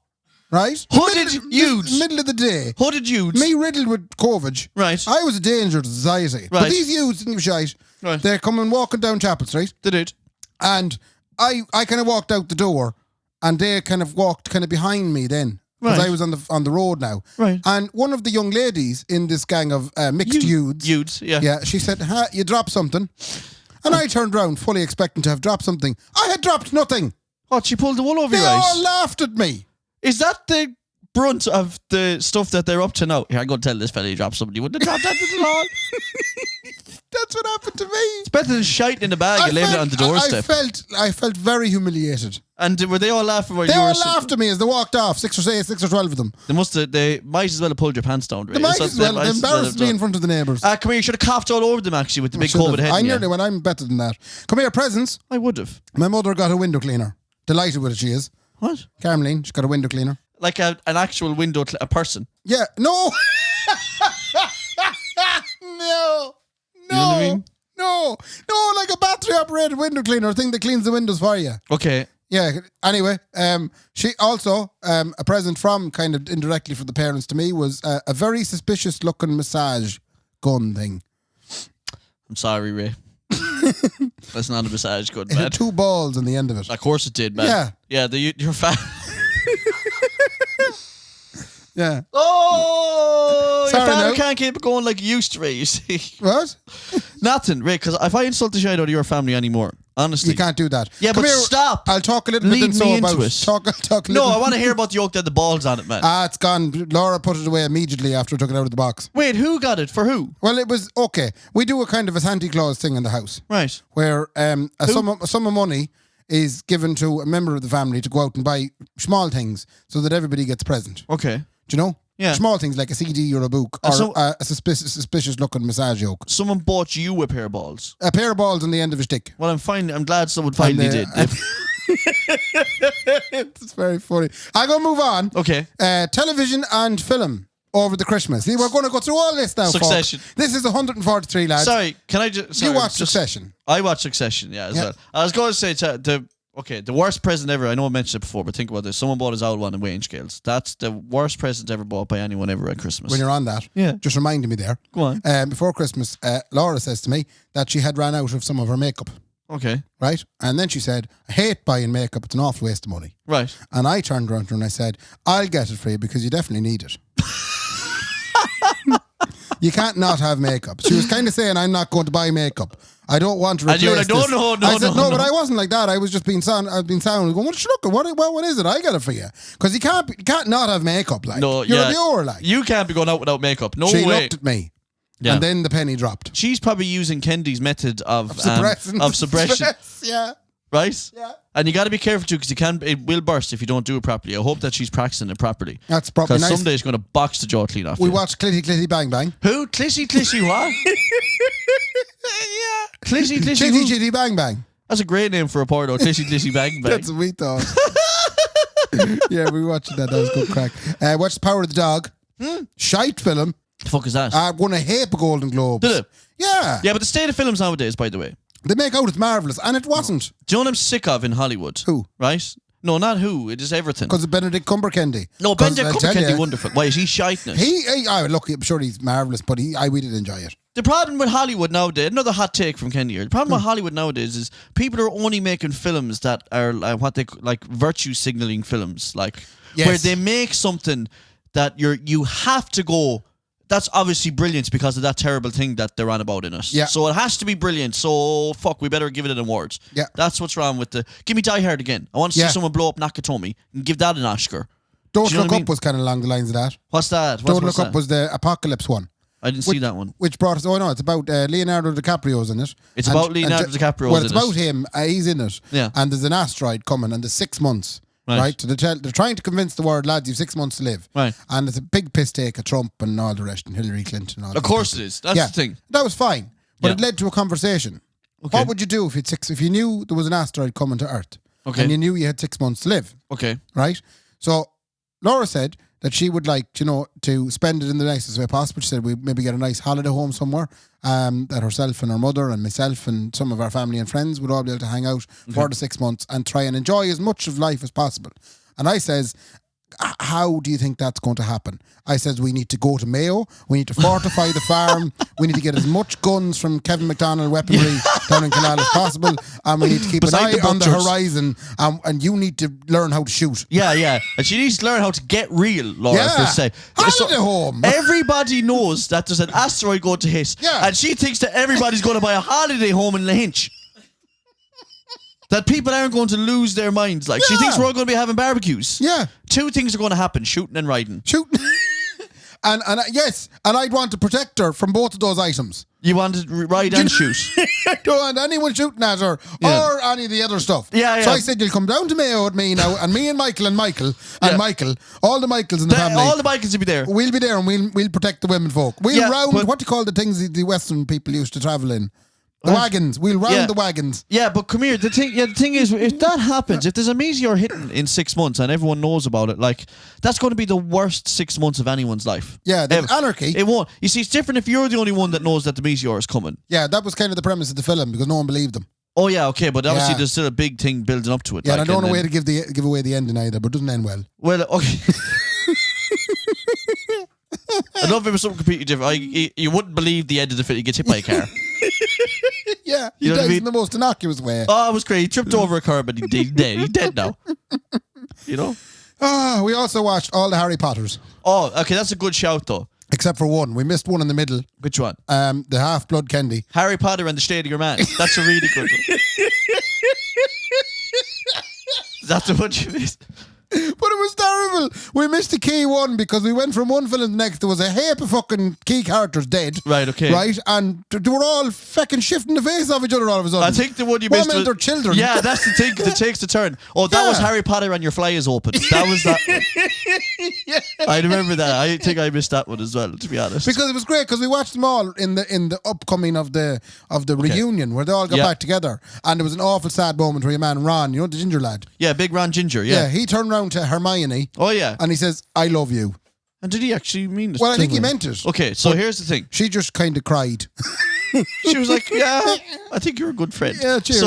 Speaker 1: Right?
Speaker 2: Hooded youths.
Speaker 1: Middle of the day.
Speaker 2: Hooded youths.
Speaker 1: Me riddled with COVID.
Speaker 2: Right.
Speaker 1: I was a danger to society. Right. But these youths didn't give a shite.
Speaker 2: Right.
Speaker 1: They're coming walking down Chapel Street.
Speaker 2: They did.
Speaker 1: And I kind of walked out the door and they kind of walked kind of behind me then. Because I was on the road now.
Speaker 2: Right.
Speaker 1: And one of the young ladies in this gang of mixed youths.
Speaker 2: Youths, yeah.
Speaker 1: Yeah, she said, you dropped something. And I turned around fully expecting to have dropped something. I had dropped nothing.
Speaker 2: What, she pulled the wool over your eyes?
Speaker 1: They all laughed at me.
Speaker 2: Is that the brunt of the stuff that they're up to now? Here, I'm going to tell this fella he dropped something. You wouldn't have dropped that at all.
Speaker 1: That's what happened to me.
Speaker 2: It's better than shite in the bag and leaving it on the doorstep.
Speaker 1: I felt very humiliated.
Speaker 2: And were they all laughing while
Speaker 1: they
Speaker 2: you were...
Speaker 1: They all laughed at me as they walked off, 6 or 12 of them.
Speaker 2: They might as well have pulled your pants down, really.
Speaker 1: They might as well. They embarrassed me in front of the neighbours.
Speaker 2: Come here, you should have coughed all over them, actually, with the big COVID head.
Speaker 1: I nearly went, I'm better than that. Come here, presents.
Speaker 2: I would have.
Speaker 1: My mother got a window cleaner. Delighted with it, she is.
Speaker 2: What?
Speaker 1: Carmeline, she got a window cleaner.
Speaker 2: Like an actual window, a person?
Speaker 1: Yeah, no. No.
Speaker 2: You know what I mean?
Speaker 1: No, like a battery-operated window cleaner, a thing that cleans the windows for you.
Speaker 2: Okay.
Speaker 1: Yeah, anyway, she also, a present from, kind of indirectly for the parents to me, was a very suspicious-looking massage gun thing.
Speaker 2: I'm sorry, Ray. That's not a massage gun,
Speaker 1: man. It had 2 balls on the end of it.
Speaker 2: Of course it did, man.
Speaker 1: Yeah.
Speaker 2: Yeah, your fat...
Speaker 1: Yeah.
Speaker 2: Oh,
Speaker 1: sorry,
Speaker 2: your family can't keep it going like you used to, Ray, you see.
Speaker 1: What?
Speaker 2: Nothing, Ray, because if I insult the shit out of your family anymore, honestly.
Speaker 1: You can't do that.
Speaker 2: Yeah,
Speaker 1: Come
Speaker 2: but
Speaker 1: here,
Speaker 2: stop.
Speaker 1: I'll talk a little bit about it. Talk
Speaker 2: no, I want to hear about the yolk that had the balls on it, man.
Speaker 1: It's gone. Laura put it away immediately after I took it out of the box.
Speaker 2: Wait, who got it? For who?
Speaker 1: Well, it was, okay. We do a kind of a Santa Claus thing in the house.
Speaker 2: Right.
Speaker 1: Where a sum of money is given to a member of the family to go out and buy small things so that everybody gets a present.
Speaker 2: Okay.
Speaker 1: Do you know?
Speaker 2: Yeah.
Speaker 1: Small things like a CD or a book or a suspicious looking massage yoke.
Speaker 2: Someone bought you a pair of balls.
Speaker 1: A pair of balls on the end of a stick.
Speaker 2: Well, I'm glad someone finally did.
Speaker 1: It's very funny. I'm going to move on.
Speaker 2: Okay.
Speaker 1: Television and film over the Christmas. See, we're going to go through all this now,
Speaker 2: Succession.
Speaker 1: Folks. This is 143, lads.
Speaker 2: Sorry, can I just...
Speaker 1: You watch Succession.
Speaker 2: I watch Succession, yeah, as well. I was going to say, the worst present ever, I know I mentioned it before, but think about this. Someone bought his old one in weighing scales. That's the worst present ever bought by anyone ever at Christmas.
Speaker 1: When you're on that, just reminded me there.
Speaker 2: Go on.
Speaker 1: Before Christmas, Laura says to me that she had ran out of some of her makeup.
Speaker 2: Okay.
Speaker 1: Right? And then she said, I hate buying makeup. It's an awful waste of money.
Speaker 2: Right.
Speaker 1: And I turned around to her and I said, I'll get it for you because you definitely need it. You can't not have makeup. She was kind of saying, I'm not going to buy makeup. I don't want to replace this. I said, no, but I wasn't like that. I was just being sound. I've been sound. Going, what is it? I got it for you. Because you can't not have makeup. Like, you're a viewer. Like,
Speaker 2: you can't be going out without makeup. No way.
Speaker 1: She looked at me. Yeah. And then the penny dropped.
Speaker 2: She's probably using Kendy's method of suppression.
Speaker 1: Yeah.
Speaker 2: Right?
Speaker 1: Yeah.
Speaker 2: And you got to be careful too, because it will burst if you don't do it properly. I hope that she's practicing it properly.
Speaker 1: That's probably nice.
Speaker 2: Because someday it's going to box the jaw clean off.
Speaker 1: We watched Clitty Clitty Bang Bang.
Speaker 2: Who? Clitty what?
Speaker 1: Yeah.
Speaker 2: Clitty
Speaker 1: Chitty Bang Bang.
Speaker 2: That's a great name for a porno. Clitty Bang Bang.
Speaker 1: That's what we thought. Yeah, we watched that. That was good crack. Watched Power of the Dog. Shite film.
Speaker 2: The fuck is that?
Speaker 1: Won a heap of Golden Globes.
Speaker 2: Did it?
Speaker 1: Yeah.
Speaker 2: Yeah, but the state of films nowadays, by the way.
Speaker 1: They make out it's marvellous, and it wasn't.
Speaker 2: Do you know what I'm sick of in Hollywood?
Speaker 1: Who?
Speaker 2: Right? No, not who. It is everything.
Speaker 1: Because of Benedict Cumbercandy.
Speaker 2: No, Benedict Cumbercandy, wonderful. Why is he shiteness?
Speaker 1: Look, I'm sure he's marvellous, but we did enjoy it.
Speaker 2: The problem with Hollywood nowadays, another hot take from Kendy here. The problem with Hollywood nowadays is people are only making films that are what they like virtue signaling films, like where they make something that you have to go. That's obviously brilliant because of that terrible thing that they're on about in it.
Speaker 1: Yeah.
Speaker 2: So it has to be brilliant. So fuck, we better give it an award.
Speaker 1: Yeah.
Speaker 2: That's what's wrong with give me Die Hard again. I want to see someone blow up Nakatomi and give that an Oscar.
Speaker 1: Don't Look Up was kind of along the lines of that.
Speaker 2: What's that?
Speaker 1: Don't Look Up was the Apocalypse one.
Speaker 2: I didn't see that one.
Speaker 1: Which brought us... Oh, no, it's about Leonardo DiCaprio's in it.
Speaker 2: It's about Leonardo DiCaprio's in it.
Speaker 1: Well, it's about him. He's in it.
Speaker 2: Yeah.
Speaker 1: And there's an asteroid coming, and there's 6 months. Right. So they're trying to convince the world, lads, you've 6 months to live.
Speaker 2: Right.
Speaker 1: And it's a big piss take of Trump and all the rest, and Hillary Clinton and all that.
Speaker 2: Of course it is. That's the thing.
Speaker 1: That was fine. But it led to a conversation. Okay. What would you do if you knew there was an asteroid coming to Earth? Okay. And you knew you had 6 months to live?
Speaker 2: Okay.
Speaker 1: Right? So Laura said that she would like, to spend it in the nicest way possible. She said we'd maybe get a nice holiday home somewhere, that herself and her mother and myself and some of our family and friends would all be able to hang out for the 6 months and try and enjoy as much of life as possible. And I says, how do you think that's going to happen? I says, we need to go to Mayo, we need to fortify the farm, we need to get as much guns from Kevin McDonald weaponry down in Killala as possible, and we need to keep an eye on the horizon, and you need to learn how to shoot.
Speaker 2: Yeah. And she needs to learn how to get real, Laura, for say.
Speaker 1: Holiday home.
Speaker 2: Everybody knows that there's an asteroid going to hit, and she thinks that everybody's going to buy a holiday home in Lahinch. That people aren't going to lose their minds. Like, she thinks we're all going to be having barbecues.
Speaker 1: Yeah.
Speaker 2: 2 things are going to happen, shooting and riding.
Speaker 1: Shooting. and yes, and I'd want to protect her from both of those items.
Speaker 2: You wanted ride and shoot.
Speaker 1: I don't want anyone shooting at her or any of the other stuff.
Speaker 2: Yeah.
Speaker 1: So I said, you'll come down to Mayo with me now, and me and Michael, all the Michaels in the family.
Speaker 2: All the Michaels will be there.
Speaker 1: We'll be there, and we'll protect the women folk. We'll round, what do you call the things the Western people used to travel in? The wagons. We'll round the wagons.
Speaker 2: Yeah, but come here. The thing is, if that happens, if there's a meteor hitting in 6 months and everyone knows about it, like, that's going to be the worst 6 months of anyone's life.
Speaker 1: Yeah, the anarchy.
Speaker 2: It won't. You see, it's different if you're the only one that knows that the meteor is coming.
Speaker 1: Yeah, that was kind of the premise of the film, because no one believed them.
Speaker 2: Oh, yeah, okay, but obviously there's still a big thing building up to it.
Speaker 1: Yeah, and I don't know a way to give away the ending either, but it doesn't end well.
Speaker 2: Well, okay. I love if it was something completely different. You wouldn't believe the end of the film. He gets hit by a car.
Speaker 1: Yeah, he dies in the most innocuous way.
Speaker 2: Oh, it was great. He tripped over a curb and he's dead. He's dead now. You know?
Speaker 1: We also watched all the Harry Potters.
Speaker 2: Oh, okay, that's a good shout, though.
Speaker 1: Except for one. We missed one in the middle.
Speaker 2: Which one?
Speaker 1: The Half-Blood Kendy.
Speaker 2: Harry Potter and the Shadier Man. That's a really good one. That's the one you missed.
Speaker 1: But it was terrible. We missed the key one because we went from one film to the next. There was a heap of fucking key characters dead.
Speaker 2: Right, okay.
Speaker 1: Right? And they were all fucking shifting the face of each other all of a sudden.
Speaker 2: I think the one you missed was...
Speaker 1: their children.
Speaker 2: Yeah, that's the thing, because it takes the turn. Oh, that was Harry Potter and Your Fly Is Open. That was that one.
Speaker 1: Yeah.
Speaker 2: I remember that. I think I missed that one as well, to be honest.
Speaker 1: Because it was great, because we watched them all in the upcoming of the reunion where they all got back together. And there was an awful sad moment where your man Ron, you know, the ginger lad.
Speaker 2: Yeah, big Ron Ginger, yeah.
Speaker 1: He turned around to Hermione.
Speaker 2: Oh, yeah.
Speaker 1: And he says, I love you.
Speaker 2: And did he actually mean this?
Speaker 1: Well, I think he meant it.
Speaker 2: Okay, so here's the thing.
Speaker 1: She just kind of cried.
Speaker 2: She was like, yeah, I think you're a good friend.
Speaker 1: Yeah, cheers.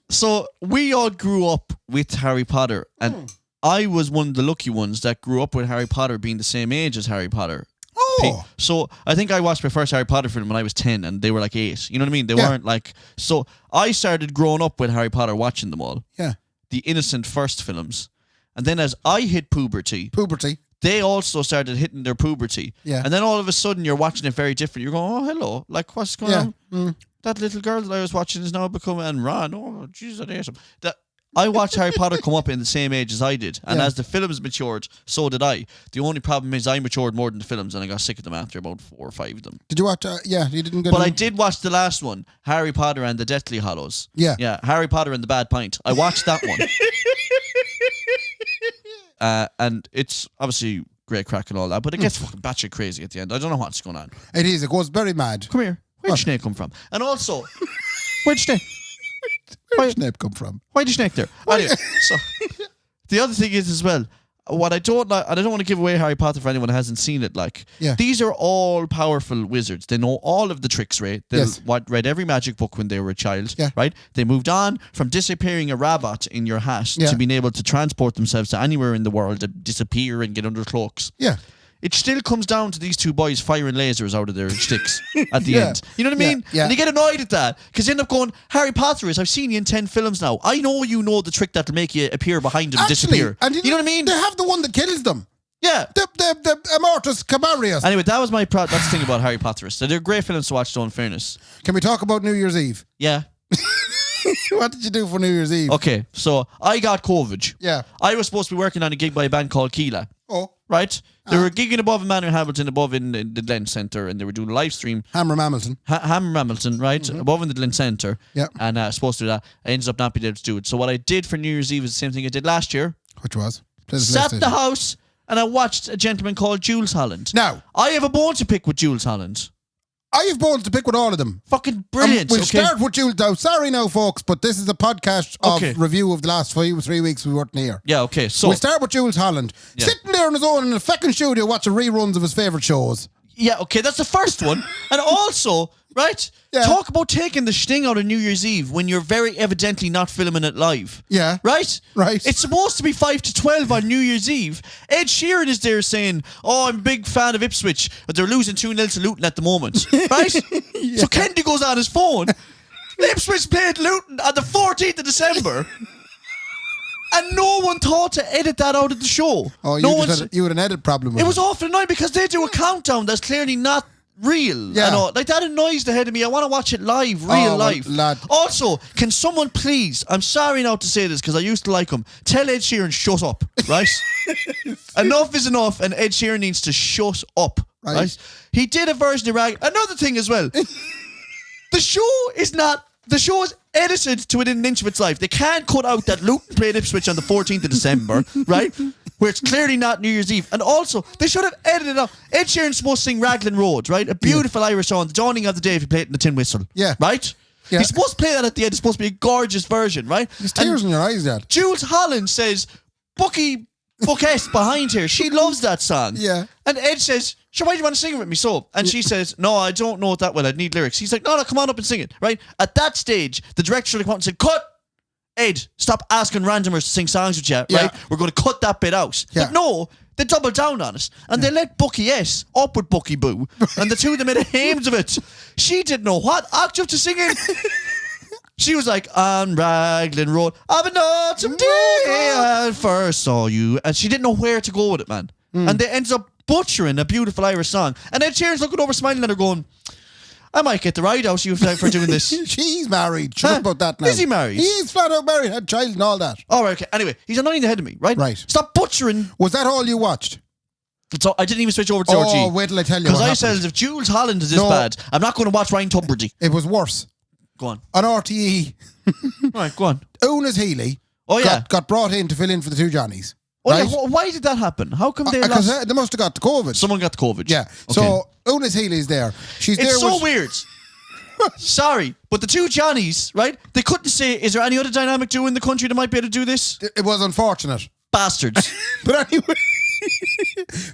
Speaker 2: So we all grew up with Harry Potter, and I was one of the lucky ones that grew up with Harry Potter being the same age as Harry Potter. Oh. So I think I watched my first Harry Potter film when I was 10 and they were like 8. You know what I mean? They weren't like... So I started growing up with Harry Potter, watching them all.
Speaker 1: Yeah.
Speaker 2: The innocent first films. And then as I hit puberty, they also started hitting their puberty.
Speaker 1: Yeah.
Speaker 2: And then all of a sudden you're watching it very different. You're going, oh, hello. Like, what's going on? Mm. That little girl that I was watching is now becoming... And Ron, oh, Jesus, that's awesome. I watched Harry Potter come up in the same age as I did. And as the films matured, so did I. The only problem is I matured more than the films and I got sick of them after about 4 or 5 of them.
Speaker 1: Did you watch... you didn't get...
Speaker 2: But I did watch the last one, Harry Potter and the Deathly Hallows.
Speaker 1: Yeah.
Speaker 2: Yeah, Harry Potter and the Bad Pint. I watched that one. And it's obviously great crack and all that, but it gets fucking batshit crazy at the end. I don't know what's going on.
Speaker 1: It is. It goes very mad.
Speaker 2: Come here. Where'd Snape come from? And also, where'd Snape...
Speaker 1: Where'd Snape come from?
Speaker 2: Why did Snape there? Anyway, so the other thing is as well, what I don't like, and I don't want to give away Harry Potter for anyone who hasn't seen it, like, these are all powerful wizards. They know all of the tricks, right? They read every magic book when they were a child, right? They moved on from disappearing a rabbit in your hat to being able to transport themselves to anywhere in the world and disappear and get under cloaks.
Speaker 1: Yeah.
Speaker 2: It still comes down to these two boys firing lasers out of their sticks at the end. You know what I mean?
Speaker 1: Yeah.
Speaker 2: And you get annoyed at that because you end up going, Harry Potter is, I've seen you in 10 films now. I know you know the trick that'll make you appear behind him and disappear.
Speaker 1: And
Speaker 2: you know what I mean?
Speaker 1: They have the one that kills them.
Speaker 2: Yeah.
Speaker 1: The Amortus Cabarius.
Speaker 2: Anyway, that was my that's the thing about Harry Potter. So they're great films to watch, though, in fairness.
Speaker 1: Can we talk about New Year's Eve?
Speaker 2: Yeah.
Speaker 1: What did you do for New Year's Eve?
Speaker 2: Okay, so I got COVID.
Speaker 1: Yeah.
Speaker 2: I was supposed to be working on a gig by a band called Keela.
Speaker 1: Oh.
Speaker 2: Right? They were gigging above in Manor Hamilton, above in the Glen Centre, and they were doing a live stream.
Speaker 1: Hammer Hamilton.
Speaker 2: Hammer Hamilton, right? Mm-hmm. Above in the Glen Centre.
Speaker 1: Yeah.
Speaker 2: And I was supposed to do that. I ended up not being able to do it. So what I did for New Year's Eve is the same thing I did last year.
Speaker 1: Which was?
Speaker 2: Sat in the house, and I watched a gentleman called Jules Holland.
Speaker 1: Now.
Speaker 2: I have a bone to pick with Jules Holland.
Speaker 1: I have bones to pick with all of them.
Speaker 2: Fucking brilliant.
Speaker 1: We'll start with Jules now. Sorry now, folks, but this is a podcast of
Speaker 2: Okay.
Speaker 1: review of the last 3 weeks we weren't here.
Speaker 2: Yeah, okay. So
Speaker 1: we'll start with Jules Holland.
Speaker 2: Yeah.
Speaker 1: Sitting there on his own in a fucking studio watching reruns of his favourite shows.
Speaker 2: yeah, okay, that's the first one. And also, right?
Speaker 1: Yeah.
Speaker 2: Talk about taking the sting out of New Year's Eve when you're very evidently not filming it live.
Speaker 1: Yeah.
Speaker 2: Right?
Speaker 1: Right.
Speaker 2: It's supposed to be 5 to 12 on New Year's Eve. Ed Sheeran is there saying, oh, I'm a big fan of Ipswich, but they're losing 2-0 to Luton at the moment. Right?
Speaker 1: Yeah.
Speaker 2: So Kendy goes on his phone. Ipswich played Luton on the 14th of December. And no one thought to edit that out of the show.
Speaker 1: Oh, you had an edit problem with
Speaker 2: it. It was awful annoying because they do a countdown that's clearly not real.
Speaker 1: Yeah.
Speaker 2: And all. Like, that annoys the head of me. I want to watch it live, real live.
Speaker 1: Lad.
Speaker 2: Also, can someone please, I'm sorry now to say this because I used to like him, tell Ed Sheeran shut up, right? Enough is enough and Ed Sheeran needs to shut up.
Speaker 1: Right.
Speaker 2: He did a version of Rag. Another thing as well. The show is edited to within an inch of its life. They can't cut out that Luton played Ipswich on the 14th of December, right? Where it's clearly not New Year's Eve. And also, they should have edited out. Ed Sheeran's supposed to sing Raglan Road, right? A beautiful Irish song, the dawning of the day if you play it in the tin whistle.
Speaker 1: Yeah.
Speaker 2: Right?
Speaker 1: Yeah.
Speaker 2: He's supposed to play that at the end. It's supposed to be a gorgeous version, right?
Speaker 1: There's tears in your eyes, Dad.
Speaker 2: Jules Holland says, Bookess behind here. She loves that song.
Speaker 1: Yeah.
Speaker 2: And Ed says, sure, why do you want to sing it with me? So, and she says, no, I don't know it that well. I need lyrics. He's like, no, come on up and sing it, right? At that stage, the director should have come out and said, cut! Ed, stop asking randomers to sing songs with you, right?
Speaker 1: Yeah.
Speaker 2: We're going to cut that bit out.
Speaker 1: Yeah.
Speaker 2: But no, they doubled down on it. And they let Bucky S up with Bucky Boo. And the two of them made a hames of it. She didn't know what octave to sing in. She was like, on Raglan Road, I've been autumn day I first saw you. And she didn't know where to go with it, man. And they ended up butchering a beautiful Irish song. And Ed Sheeran's looking over, smiling at her going, I might get the ride out of you for doing this.
Speaker 1: She's married. Shut up about that now.
Speaker 2: Is he married?
Speaker 1: He's flat out married, had a child and all that.
Speaker 2: All right, okay. Anyway, he's annoying ahead of me, right?
Speaker 1: Right.
Speaker 2: Stop butchering.
Speaker 1: Was that all you watched?
Speaker 2: So I didn't even switch over to RG.
Speaker 1: Oh, wait till I tell you
Speaker 2: Because
Speaker 1: what
Speaker 2: I
Speaker 1: happened.
Speaker 2: said, if Jules Holland is this bad, I'm not going to watch Ryan Tubridy.
Speaker 1: It was worse.
Speaker 2: Go on.
Speaker 1: On RTE,
Speaker 2: Right, go on.
Speaker 1: Una's Healy got brought in to fill in for the two Johnnies.
Speaker 2: Oh,
Speaker 1: right?
Speaker 2: yeah, why did that happen? How come they lost?
Speaker 1: Because they must have got the COVID.
Speaker 2: Someone got the COVID.
Speaker 1: Yeah.
Speaker 2: Okay.
Speaker 1: So Una's Healy's there. She's there.
Speaker 2: It's so weird. Sorry, but the two Johnnies, right? They couldn't say, is there any other dynamic duo in the country that might be able to do this?
Speaker 1: It was unfortunate.
Speaker 2: Bastards.
Speaker 1: But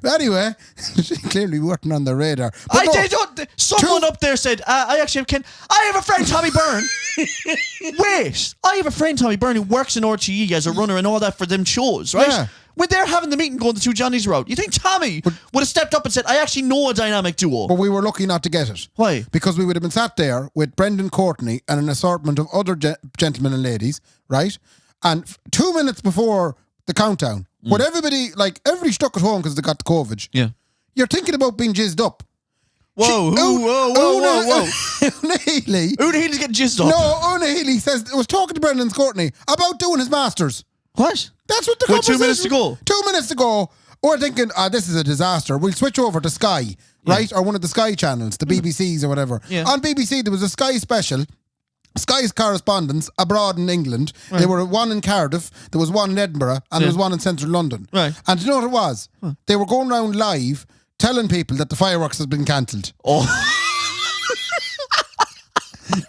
Speaker 1: anyway, she clearly working on the radar. But
Speaker 2: someone up there said, I have a friend, Tommy Byrne. Wait, I have a friend, Tommy Byrne, who works in RTE as a runner and all that for them shows, right?
Speaker 1: Yeah.
Speaker 2: When they're having the meeting going, the two Johnnies are out. You think Tommy would have stepped up and said, I actually know a dynamic duo?
Speaker 1: But we were lucky not to get it.
Speaker 2: Why?
Speaker 1: Because we would have been sat there with Brendan Courtney and an assortment of other gentlemen and ladies, right? And 2 minutes before the countdown, when everybody stuck at home because they got the COVID, you're thinking about being jizzed up.
Speaker 2: Whoa.
Speaker 1: Una Healy.
Speaker 2: Una Healy's getting jizzed up.
Speaker 1: No, Una Healy was talking to Brendan Courtney about doing his masters.
Speaker 2: What?
Speaker 1: That's what the
Speaker 2: With 2 minutes to go.
Speaker 1: 2 minutes to go. We're thinking, this is a disaster. We'll switch over to Sky, right? Or one of the Sky channels, the BBCs or whatever.
Speaker 2: Yeah.
Speaker 1: On BBC, there was a Sky special. Sky's correspondents abroad in England. Right. There were one in Cardiff, there was one in Edinburgh, and there was one in central London.
Speaker 2: Right.
Speaker 1: And do you know what it was? They were going around live telling people that the fireworks has been cancelled.
Speaker 2: Oh.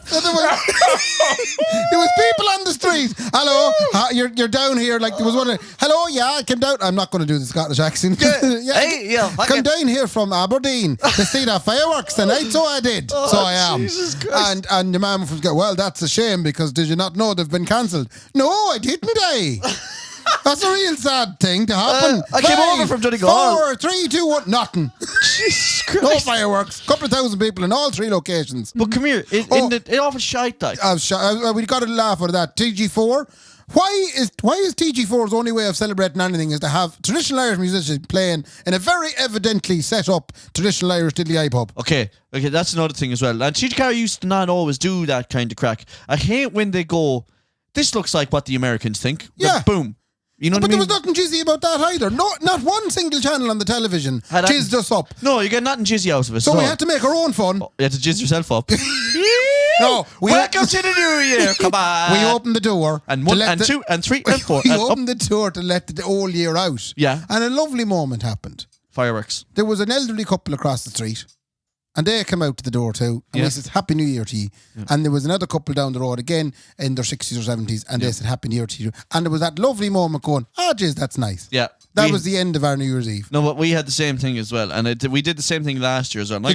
Speaker 1: So there was people on the street. Hello, you're down here. Like there was one. Hello, yeah, I came down. I'm not going to do the Scottish accent. Come down here from Aberdeen to see the fireworks tonight. So I did. So I am.
Speaker 2: Jesus Christ.
Speaker 1: And the man was going, well, that's a shame because did you not know they've been cancelled? No, I didn't. That's a real sad thing to happen.
Speaker 2: I came over from Donegal.
Speaker 1: 4, 3, 2, 1, nothing.
Speaker 2: Jesus Christ.
Speaker 1: No fireworks. Couple of thousand people in all 3 locations.
Speaker 2: But come here, it offers shite like.
Speaker 1: We got to laugh at that. TG4. Why is TG4's only way of celebrating anything is to have traditional Irish musicians playing in a very evidently set up traditional Irish diddly pub?
Speaker 2: Okay, that's another thing as well. And TG4 used to not always do that kind of crack. I hate when they go, this looks like what the Americans think.
Speaker 1: Yeah.
Speaker 2: Boom. You know what I mean?
Speaker 1: But there was nothing jizzy about that either. No, not one single channel on the television jizzed us up.
Speaker 2: No, you get nothing jizzy out of it.
Speaker 1: So we had to make our own fun.
Speaker 2: You had to jizz yourself up.
Speaker 1: No,
Speaker 2: welcome to the new year. Come on.
Speaker 1: We opened the door.
Speaker 2: And 1 and 2 and 3 and 4.
Speaker 1: We opened the door to let the whole year out.
Speaker 2: Yeah.
Speaker 1: And a lovely moment happened.
Speaker 2: Fireworks.
Speaker 1: There was an elderly couple across the street. And they came out to the door too. And we said, Happy New Year to you. Yeah. And there was another couple down the road again in their 60s or 70s. And they said, Happy New Year to you. And there was that lovely moment going, jeez, that's nice.
Speaker 2: Yeah.
Speaker 1: That was the end of our New Year's Eve.
Speaker 2: No, but we had the same thing as well. And we did the same thing last year as well. I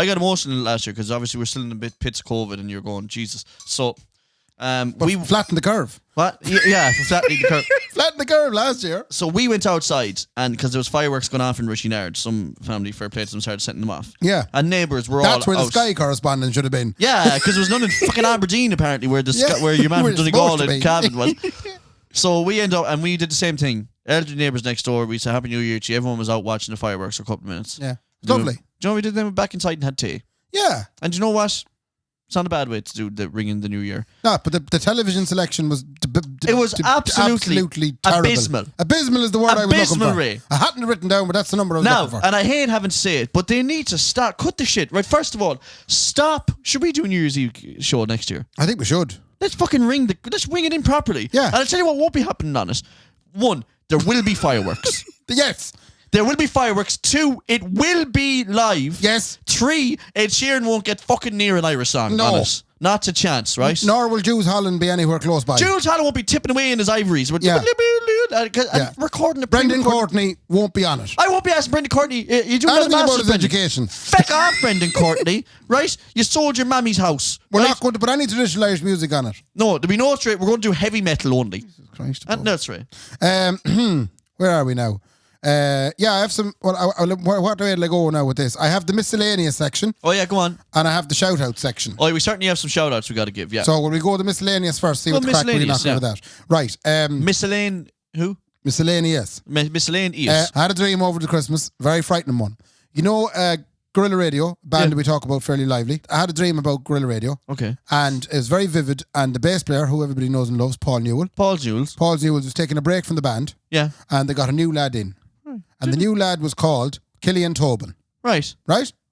Speaker 2: got emotional last year because obviously we're still in the pits of COVID and you're going, Jesus. So we
Speaker 1: flattened the curve.
Speaker 2: What? Yeah, flattening the curve.
Speaker 1: Flattened the curve last year.
Speaker 2: So we went outside and because there was fireworks going off in Rushinard, some family fair play to them started setting them off.
Speaker 1: Yeah.
Speaker 2: And neighbours were
Speaker 1: That's
Speaker 2: all
Speaker 1: where
Speaker 2: out.
Speaker 1: the Sky correspondent should have been.
Speaker 2: Yeah, because there was none in fucking Aberdeen apparently where where your man from Donegal and Cavan was. So we ended up and we did the same thing. Elderly neighbours next door, we said Happy New Year to you. Everyone was out watching the fireworks for a couple of minutes.
Speaker 1: Yeah. Lovely.
Speaker 2: Do you know what we did then? We went back inside and had tea.
Speaker 1: Yeah.
Speaker 2: And do you know what? It's not a bad way to do the ringing the new year.
Speaker 1: No, but the television selection was...
Speaker 2: It was absolutely
Speaker 1: terrible.
Speaker 2: abysmal.
Speaker 1: Abysmal is the word I was looking for.
Speaker 2: Ray.
Speaker 1: I hadn't written down, but that's the number I was looking for.
Speaker 2: And I hate having to say it, but they need to start... Cut the shit. Right, first of all, stop. Should we do a New Year's Eve show next year?
Speaker 1: I think we should.
Speaker 2: Let's fucking let's ring it in properly.
Speaker 1: Yeah.
Speaker 2: And I'll tell you what won't be happening on it. 1, there will be fireworks.
Speaker 1: Yes.
Speaker 2: There will be fireworks. 2, it will be live.
Speaker 1: Yes.
Speaker 2: 3, Ed Sheeran won't get fucking near an Irish song on it. Not a chance, right?
Speaker 1: Nor will Jules Holland be anywhere close by.
Speaker 2: Jules Holland won't be tipping away in his ivories. Recording the
Speaker 1: Brendan Courtney won't be on it.
Speaker 2: I won't be asking Brendan Courtney. You do
Speaker 1: anything about his
Speaker 2: Brendan.
Speaker 1: education.
Speaker 2: Feck off, Brendan Courtney. Right? You sold your mammy's house.
Speaker 1: We're not going to put any traditional Irish music on it.
Speaker 2: No, there'll be no straight. We're going to do heavy metal only.
Speaker 1: Jesus Christ.
Speaker 2: And that's right.
Speaker 1: Where are we now? I have some. What way do I go now with this? I have the miscellaneous section.
Speaker 2: Oh yeah, go on.
Speaker 1: And I have the shout out section.
Speaker 2: Oh, we certainly have some shout outs we got to give. Yeah.
Speaker 1: So will we go to miscellaneous first? See what the crack we're knocking with that. Right.
Speaker 2: Miscellaneous. Who?
Speaker 1: Miscellaneous.
Speaker 2: Miscellaneous.
Speaker 1: I had a dream over the Christmas. Very frightening one. You know, Gorilla Radio, band that we talk about fairly lively. I had a dream about Gorilla Radio.
Speaker 2: Okay.
Speaker 1: And it was very vivid. And the bass player, who everybody knows and loves, Paul Newell. Paul Newell was taking a break from the band.
Speaker 2: Yeah.
Speaker 1: And they got a new lad in. And the new lad was called Killian Tobin.
Speaker 2: Right.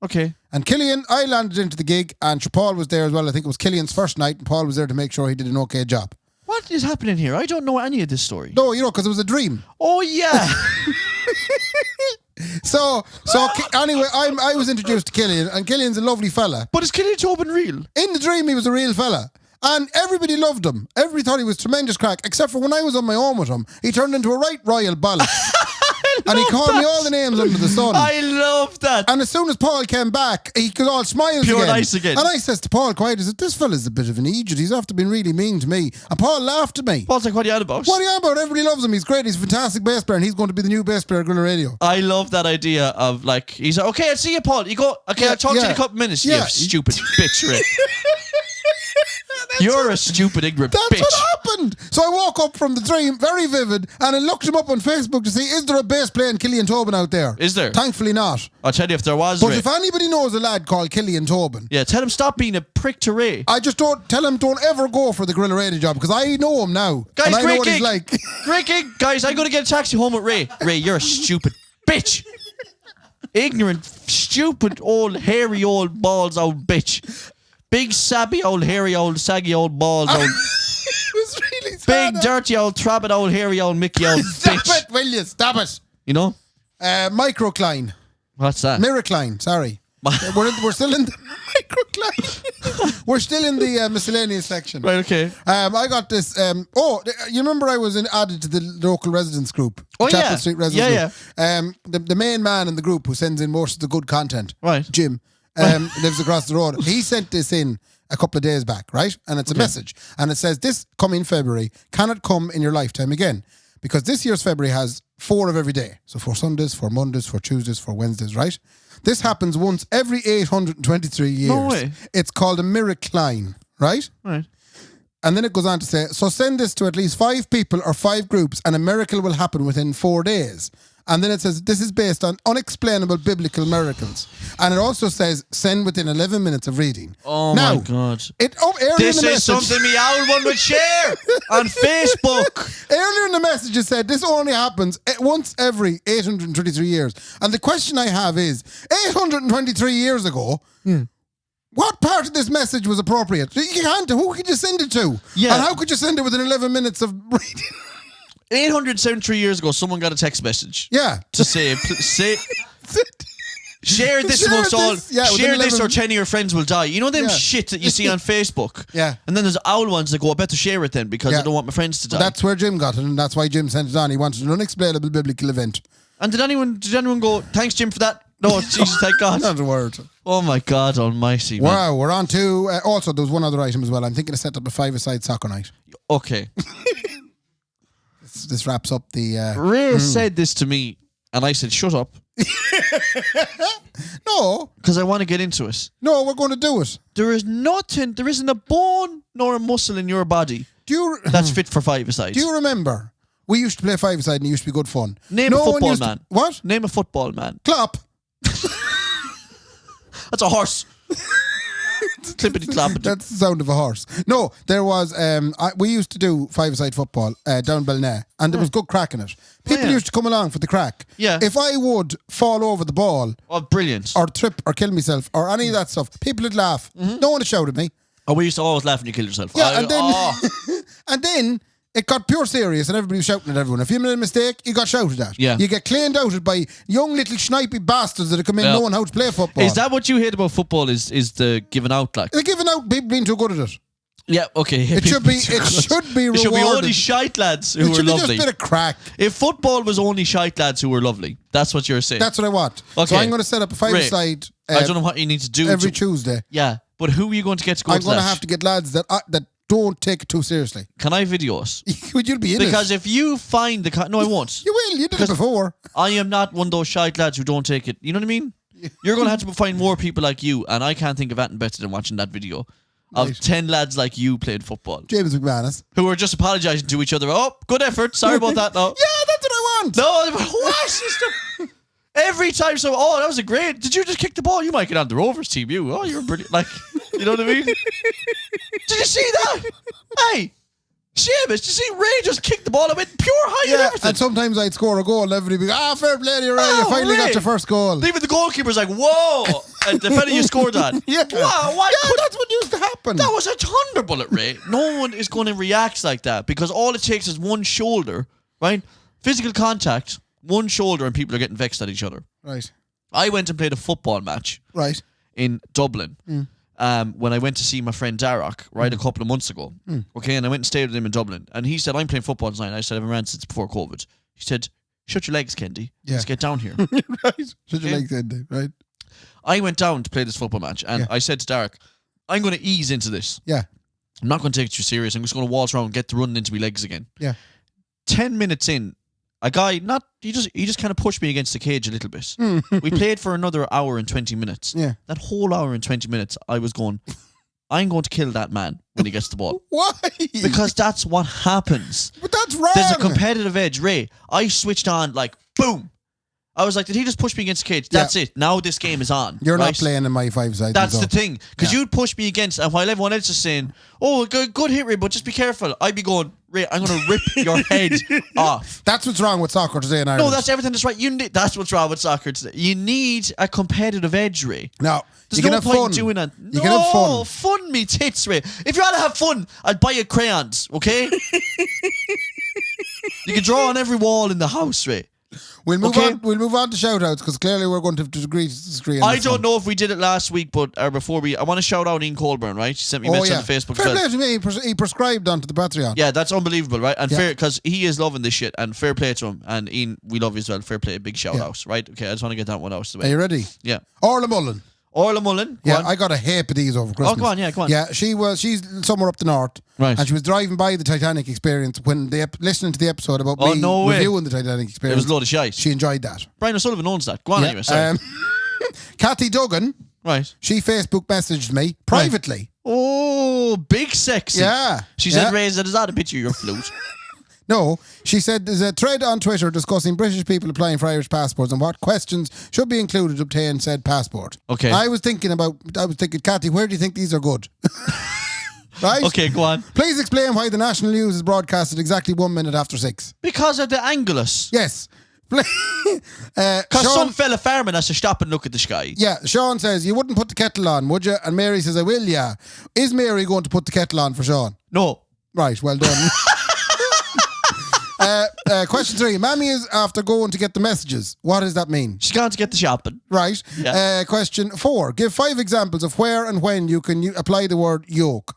Speaker 2: Okay.
Speaker 1: And Killian, I landed into the gig, and Paul was there as well. I think it was Killian's first night, and Paul was there to make sure he did an okay job.
Speaker 2: What is happening here? I don't know any of this story.
Speaker 1: No, because it was a dream.
Speaker 2: Oh, yeah.
Speaker 1: So anyway, I was introduced to Killian, and Killian's a lovely fella.
Speaker 2: But is Killian Tobin real?
Speaker 1: In the dream, he was a real fella. And everybody loved him. Everybody thought he was tremendous crack, except for when I was on my own with him, he turned into a right royal bollocks. And he called me all the names under the sun.
Speaker 2: I love that.
Speaker 1: And as soon as Paul came back, he got all smiles
Speaker 2: Pure nice again.
Speaker 1: And I says to Paul, quiet, I said, this fella's a bit of an idiot. He's after been really mean to me. And Paul laughed at me.
Speaker 2: Paul's like, what are you on about?
Speaker 1: What are you on about? Everybody loves him. He's great. He's a fantastic bass player, and he's going to be the new bass player at Gorilla Radio.
Speaker 2: I love that idea of like, he's like, okay, I'll see you, Paul. You go, okay, I'll talk to you in a couple of minutes. You stupid bitch, Rick. You're a stupid, ignorant bitch.
Speaker 1: That's what happened. So I woke up from the dream, very vivid, and I looked him up on Facebook to see, is there a bass playing Killian Tobin out there?
Speaker 2: Is there?
Speaker 1: Thankfully not.
Speaker 2: I'll tell you if there was,
Speaker 1: But
Speaker 2: Ray.
Speaker 1: if anybody knows a lad called Killian Tobin...
Speaker 2: Yeah, tell him stop being a prick to Ray.
Speaker 1: I just tell him don't ever go for the Gorilla Radio job, because I know him now.
Speaker 2: Guys,
Speaker 1: and I know
Speaker 2: great
Speaker 1: what
Speaker 2: gig.
Speaker 1: he's like.
Speaker 2: Great gig. Guys, I'm going to get a taxi home with Ray. Ray, you're a stupid bitch. Ignorant, stupid, old, hairy, old, balls, old bitch. Big, sabby, old, hairy, old, saggy, old, balls, old...
Speaker 1: It was really sad.
Speaker 2: Big, dirty, old, trabbit, old, hairy, old, Mickey, old
Speaker 1: Stop
Speaker 2: bitch.
Speaker 1: it, will you? Stop it.
Speaker 2: You know?
Speaker 1: Microcline.
Speaker 2: What's that?
Speaker 1: Miracline, sorry. We're still in the microcline. We're still in the miscellaneous section.
Speaker 2: Right, okay.
Speaker 1: I got this. You remember I was added to the local residence group?
Speaker 2: Oh,
Speaker 1: Chapel Street residence
Speaker 2: group.
Speaker 1: The main man in the group who sends in most of the good content,
Speaker 2: right?
Speaker 1: Jim, lives across the road. He sent this in a couple of days back, right? And it's a message. And it says, this coming February cannot come in your lifetime again. Because this year's February has 4 of every day. So 4 Sundays, 4 Mondays, 4 Tuesdays, 4 Wednesdays, right? This happens once every 823 years.
Speaker 2: No way.
Speaker 1: It's called a miracline, right?
Speaker 2: Right.
Speaker 1: And then it goes on to say, so send this to at least 5 people or 5 groups and a miracle will happen within 4 days. And then it says, this is based on unexplainable biblical miracles. And it also says, send within 11 minutes of reading.
Speaker 2: Oh, my God.
Speaker 1: This
Speaker 2: is something me owl one would share on Facebook.
Speaker 1: Earlier in the message, it said, this only happens once every 823 years. And the question I have is, 823 years ago, what part of this message was appropriate? You can't. Who could you send it to? Yeah. And how could you send it within 11 minutes of reading?
Speaker 2: 873 years ago, someone got a text message.
Speaker 1: Yeah.
Speaker 2: To say share this amongst all. Share this or 10 of your friends will die. You know them shit that you see on Facebook?
Speaker 1: Yeah.
Speaker 2: And then there's owl ones that go, I better share it then because I don't want my friends to die.
Speaker 1: That's where Jim got it, and that's why Jim sent it on. He wanted an unexplainable biblical event.
Speaker 2: And did anyone go, thanks, Jim, for that? No, Jesus, thank God.
Speaker 1: Not a word.
Speaker 2: Oh, my God almighty, man.
Speaker 1: Wow, we're on to... also, there was one other item as well. I'm thinking to set up a 5-a-side soccer night.
Speaker 2: Okay.
Speaker 1: This wraps up the...
Speaker 2: Ray said this to me, and I said, shut up.
Speaker 1: No.
Speaker 2: Because I want to get into it.
Speaker 1: No, we're going to do it.
Speaker 2: There isn't a bone nor a muscle in your body that's fit for 5-a-side.
Speaker 1: Do you remember? We used to play 5-a-side and it used to be good fun.
Speaker 2: Name a football man.
Speaker 1: What?
Speaker 2: Name a football man.
Speaker 1: Klopp.
Speaker 2: That's a horse. Clippity cloppity.
Speaker 1: That's the sound of a horse. No, there was. We used to do five-a-side football down Belnay, and there was good crack in it. People used to come along for the crack.
Speaker 2: Yeah.
Speaker 1: If I would fall over the ball,
Speaker 2: Brilliant.
Speaker 1: or trip, or kill myself, or any of that stuff, people would laugh. No one would shout at me.
Speaker 2: Oh, we used to always laugh when you killed yourself.
Speaker 1: Yeah, and then it got pure serious, and everybody was shouting at everyone. If you made a mistake, you got shouted at.
Speaker 2: Yeah.
Speaker 1: You get cleaned out by young little snipey bastards that have come in knowing how to play football.
Speaker 2: Is that what you hate about football? Is the giving out like?
Speaker 1: They're giving out people being too good at it.
Speaker 2: Yeah, okay.
Speaker 1: It should be. It should be rewarded.
Speaker 2: It should be only shite lads who
Speaker 1: it
Speaker 2: are
Speaker 1: should
Speaker 2: lovely.
Speaker 1: Be just a bit of crack.
Speaker 2: If football was only shite lads who were lovely, that's what you're saying.
Speaker 1: That's what I want.
Speaker 2: Okay.
Speaker 1: So I'm going to set up a five-a-side.
Speaker 2: I don't know what you need to do
Speaker 1: every Tuesday.
Speaker 2: Yeah, but who are you going to get to go
Speaker 1: I'm
Speaker 2: to
Speaker 1: going
Speaker 2: that?
Speaker 1: to have to get lads that don't take it too seriously.
Speaker 2: Can I video us?
Speaker 1: Would you be in
Speaker 2: Because if you find no, I won't.
Speaker 1: You will. You did it before.
Speaker 2: I am not one of those shite lads who don't take it. You know what I mean? You're going to have to find more people like you, and I can't think of anything better than watching that video of 10 lads like you playing football.
Speaker 1: James McManus.
Speaker 2: Who are just apologising to each other. Oh, good effort. Sorry about that. No.
Speaker 1: Yeah, that's what I want.
Speaker 2: No, what? Every time that was a great. Did you just kick the ball? You might get on the Rovers team. You're brilliant. Like, you know what I mean? Did you see that? Hey, Seamus, did you see Ray just kick the ball? It went pure height and everything.
Speaker 1: And sometimes I'd score a goal and everybody would be fair play to you, Ray. You finally got your first goal.
Speaker 2: Even the goalkeeper's like, whoa. And the fella you scored on.
Speaker 1: Yeah.
Speaker 2: Wow,
Speaker 1: that's what used to happen.
Speaker 2: That was a thunderbolt, Ray. No one is going to react like that because all it takes is one shoulder, right? Physical contact, one shoulder, and people are getting vexed at each other.
Speaker 1: Right.
Speaker 2: I went and played a football match.
Speaker 1: Right.
Speaker 2: In Dublin. When I went to see my friend Darroch, right, a couple of months ago. Okay, and I went and stayed with him in Dublin. And he said, I'm playing football tonight. I said, I've been around since before COVID. He said, shut your legs, Kendy.
Speaker 1: Yeah.
Speaker 2: Let's get down here.
Speaker 1: Right. Shut your legs, Kendy. Right.
Speaker 2: I went down to play this football match, and I said to Darroch, I'm going to ease into this.
Speaker 1: Yeah.
Speaker 2: I'm not going to take it too serious. I'm just going to waltz around and get to running into my legs again.
Speaker 1: Yeah.
Speaker 2: 10 minutes in, a guy, he just kind of pushed me against the cage a little bit. We played for another hour and 20 minutes.
Speaker 1: Yeah.
Speaker 2: That whole hour and 20 minutes, I was going, I'm going to kill that man when he gets the ball.
Speaker 1: Why?
Speaker 2: Because that's what happens.
Speaker 1: But that's wrong.
Speaker 2: There's a competitive edge. Ray, I switched on like, boom. I was like, did he just push me against the cage? That's it. Now this game is on.
Speaker 1: You're not playing in my five-side.
Speaker 2: That's the thing. Because you'd push me against, and while everyone else is saying, oh, good hit, Ray, but just be careful. I'd be going, Ray, I'm going to rip your head off.
Speaker 1: That's what's wrong with soccer today in Ireland.
Speaker 2: No, that's everything that's right. That's what's wrong with soccer today. You need a competitive edge, Ray.
Speaker 1: No.
Speaker 2: There's
Speaker 1: you
Speaker 2: no
Speaker 1: can have
Speaker 2: point
Speaker 1: fun.
Speaker 2: doing that.
Speaker 1: You can have fun.
Speaker 2: Fun me tits, Ray. If you want to have fun, I'd buy you crayons, okay? You can draw on every wall in the house, Ray.
Speaker 1: We'll move on to shout-outs because clearly we're going to disagree on
Speaker 2: I
Speaker 1: this
Speaker 2: don't
Speaker 1: one.
Speaker 2: know if we did it last week, but before I want to shout out Ian Colburn, right? She sent me a message on Facebook.
Speaker 1: Fair play to me. He prescribed onto the Patreon.
Speaker 2: Yeah, that's unbelievable, right? And fair, because he is loving this shit, and fair play to him. And Ian, we love you as well. Fair play, big shout out, right? Okay, I just want to get that one out of the way.
Speaker 1: Are you ready?
Speaker 2: Yeah.
Speaker 1: Orla Mullen.
Speaker 2: Orla Mullen.
Speaker 1: Yeah, I got a heap of these over Christmas.
Speaker 2: Go on.
Speaker 1: Yeah, she's somewhere up the north.
Speaker 2: Right.
Speaker 1: And she was driving by the Titanic experience when listening to the episode about me reviewing the Titanic experience.
Speaker 2: It was a load of shite.
Speaker 1: She enjoyed that.
Speaker 2: Brian O'Sullivan owns that. Go on anyway, sorry.
Speaker 1: Kathy Duggan.
Speaker 2: Right.
Speaker 1: She Facebook messaged me privately.
Speaker 2: Right. Oh, big sexy.
Speaker 1: Yeah.
Speaker 2: She said, Ray, is that a picture of your flute?
Speaker 1: No, she said there's a thread on Twitter discussing British people applying for Irish passports and what questions should be included to obtain said passport.
Speaker 2: Okay.
Speaker 1: I was thinking, Kathy, where do you think these are good? Right?
Speaker 2: Okay, go on.
Speaker 1: Please explain why the national news is broadcasted exactly 1 minute after 6.
Speaker 2: Because of the Angulus.
Speaker 1: Yes.
Speaker 2: Because some fella farming has to stop and look at the sky.
Speaker 1: Yeah, Sean says, you wouldn't put the kettle on, would you? And Mary says, I will, yeah. Is Mary going to put the kettle on for Sean?
Speaker 2: No.
Speaker 1: Right, well done. Question 3. Mammy is after going to get the messages. What does that mean?
Speaker 2: She's gone to get the shopping.
Speaker 1: Right.
Speaker 2: Yeah.
Speaker 1: Question 4. Give 5 examples of where and when you can apply the word yoke.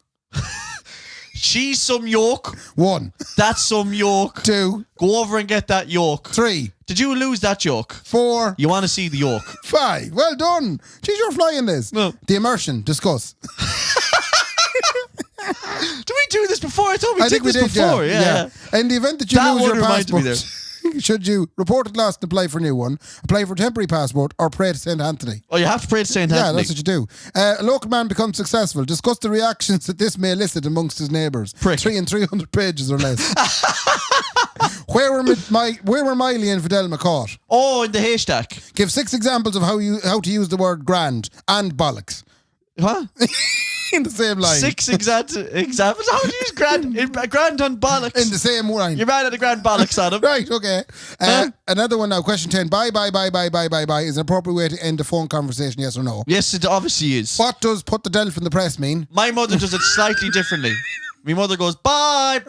Speaker 2: She's some yoke.
Speaker 1: 1.
Speaker 2: That's some yoke.
Speaker 1: 2.
Speaker 2: Go over and get that yoke.
Speaker 1: 3.
Speaker 2: Did you lose that yoke?
Speaker 1: 4.
Speaker 2: You want to see the yoke?
Speaker 1: 5. Well done. Geez, you're flying this.
Speaker 2: No.
Speaker 1: The immersion. Discuss.
Speaker 2: Did we do this before? I thought we did this before. Yeah.
Speaker 1: In the event that you
Speaker 2: That
Speaker 1: lose
Speaker 2: one
Speaker 1: your
Speaker 2: reminded me
Speaker 1: passport, should you report it lost and apply for a new one, apply for a temporary passport, or pray to St. Anthony?
Speaker 2: Oh, you have to pray to St. Anthony.
Speaker 1: Yeah, that's what you do. A local man becomes successful. Discuss the reactions that this may elicit amongst his neighbours.
Speaker 2: Prick.
Speaker 1: 300 pages or less. Where were Miley and Fidel caught?
Speaker 2: Oh, in the haystack.
Speaker 1: Give 6 examples of how to use the word grand and bollocks.
Speaker 2: Huh?
Speaker 1: In the same line.
Speaker 2: 6 examples. How would you use grand on bollocks?
Speaker 1: In the same line.
Speaker 2: You ran out of grand bollocks on him.
Speaker 1: Right, okay. Another one now. Question 10. Bye is an appropriate way to end a phone conversation, yes or no?
Speaker 2: Yes, it obviously is.
Speaker 1: What does put the Delph in the press mean?
Speaker 2: My mother does it slightly differently. My mother goes, bye.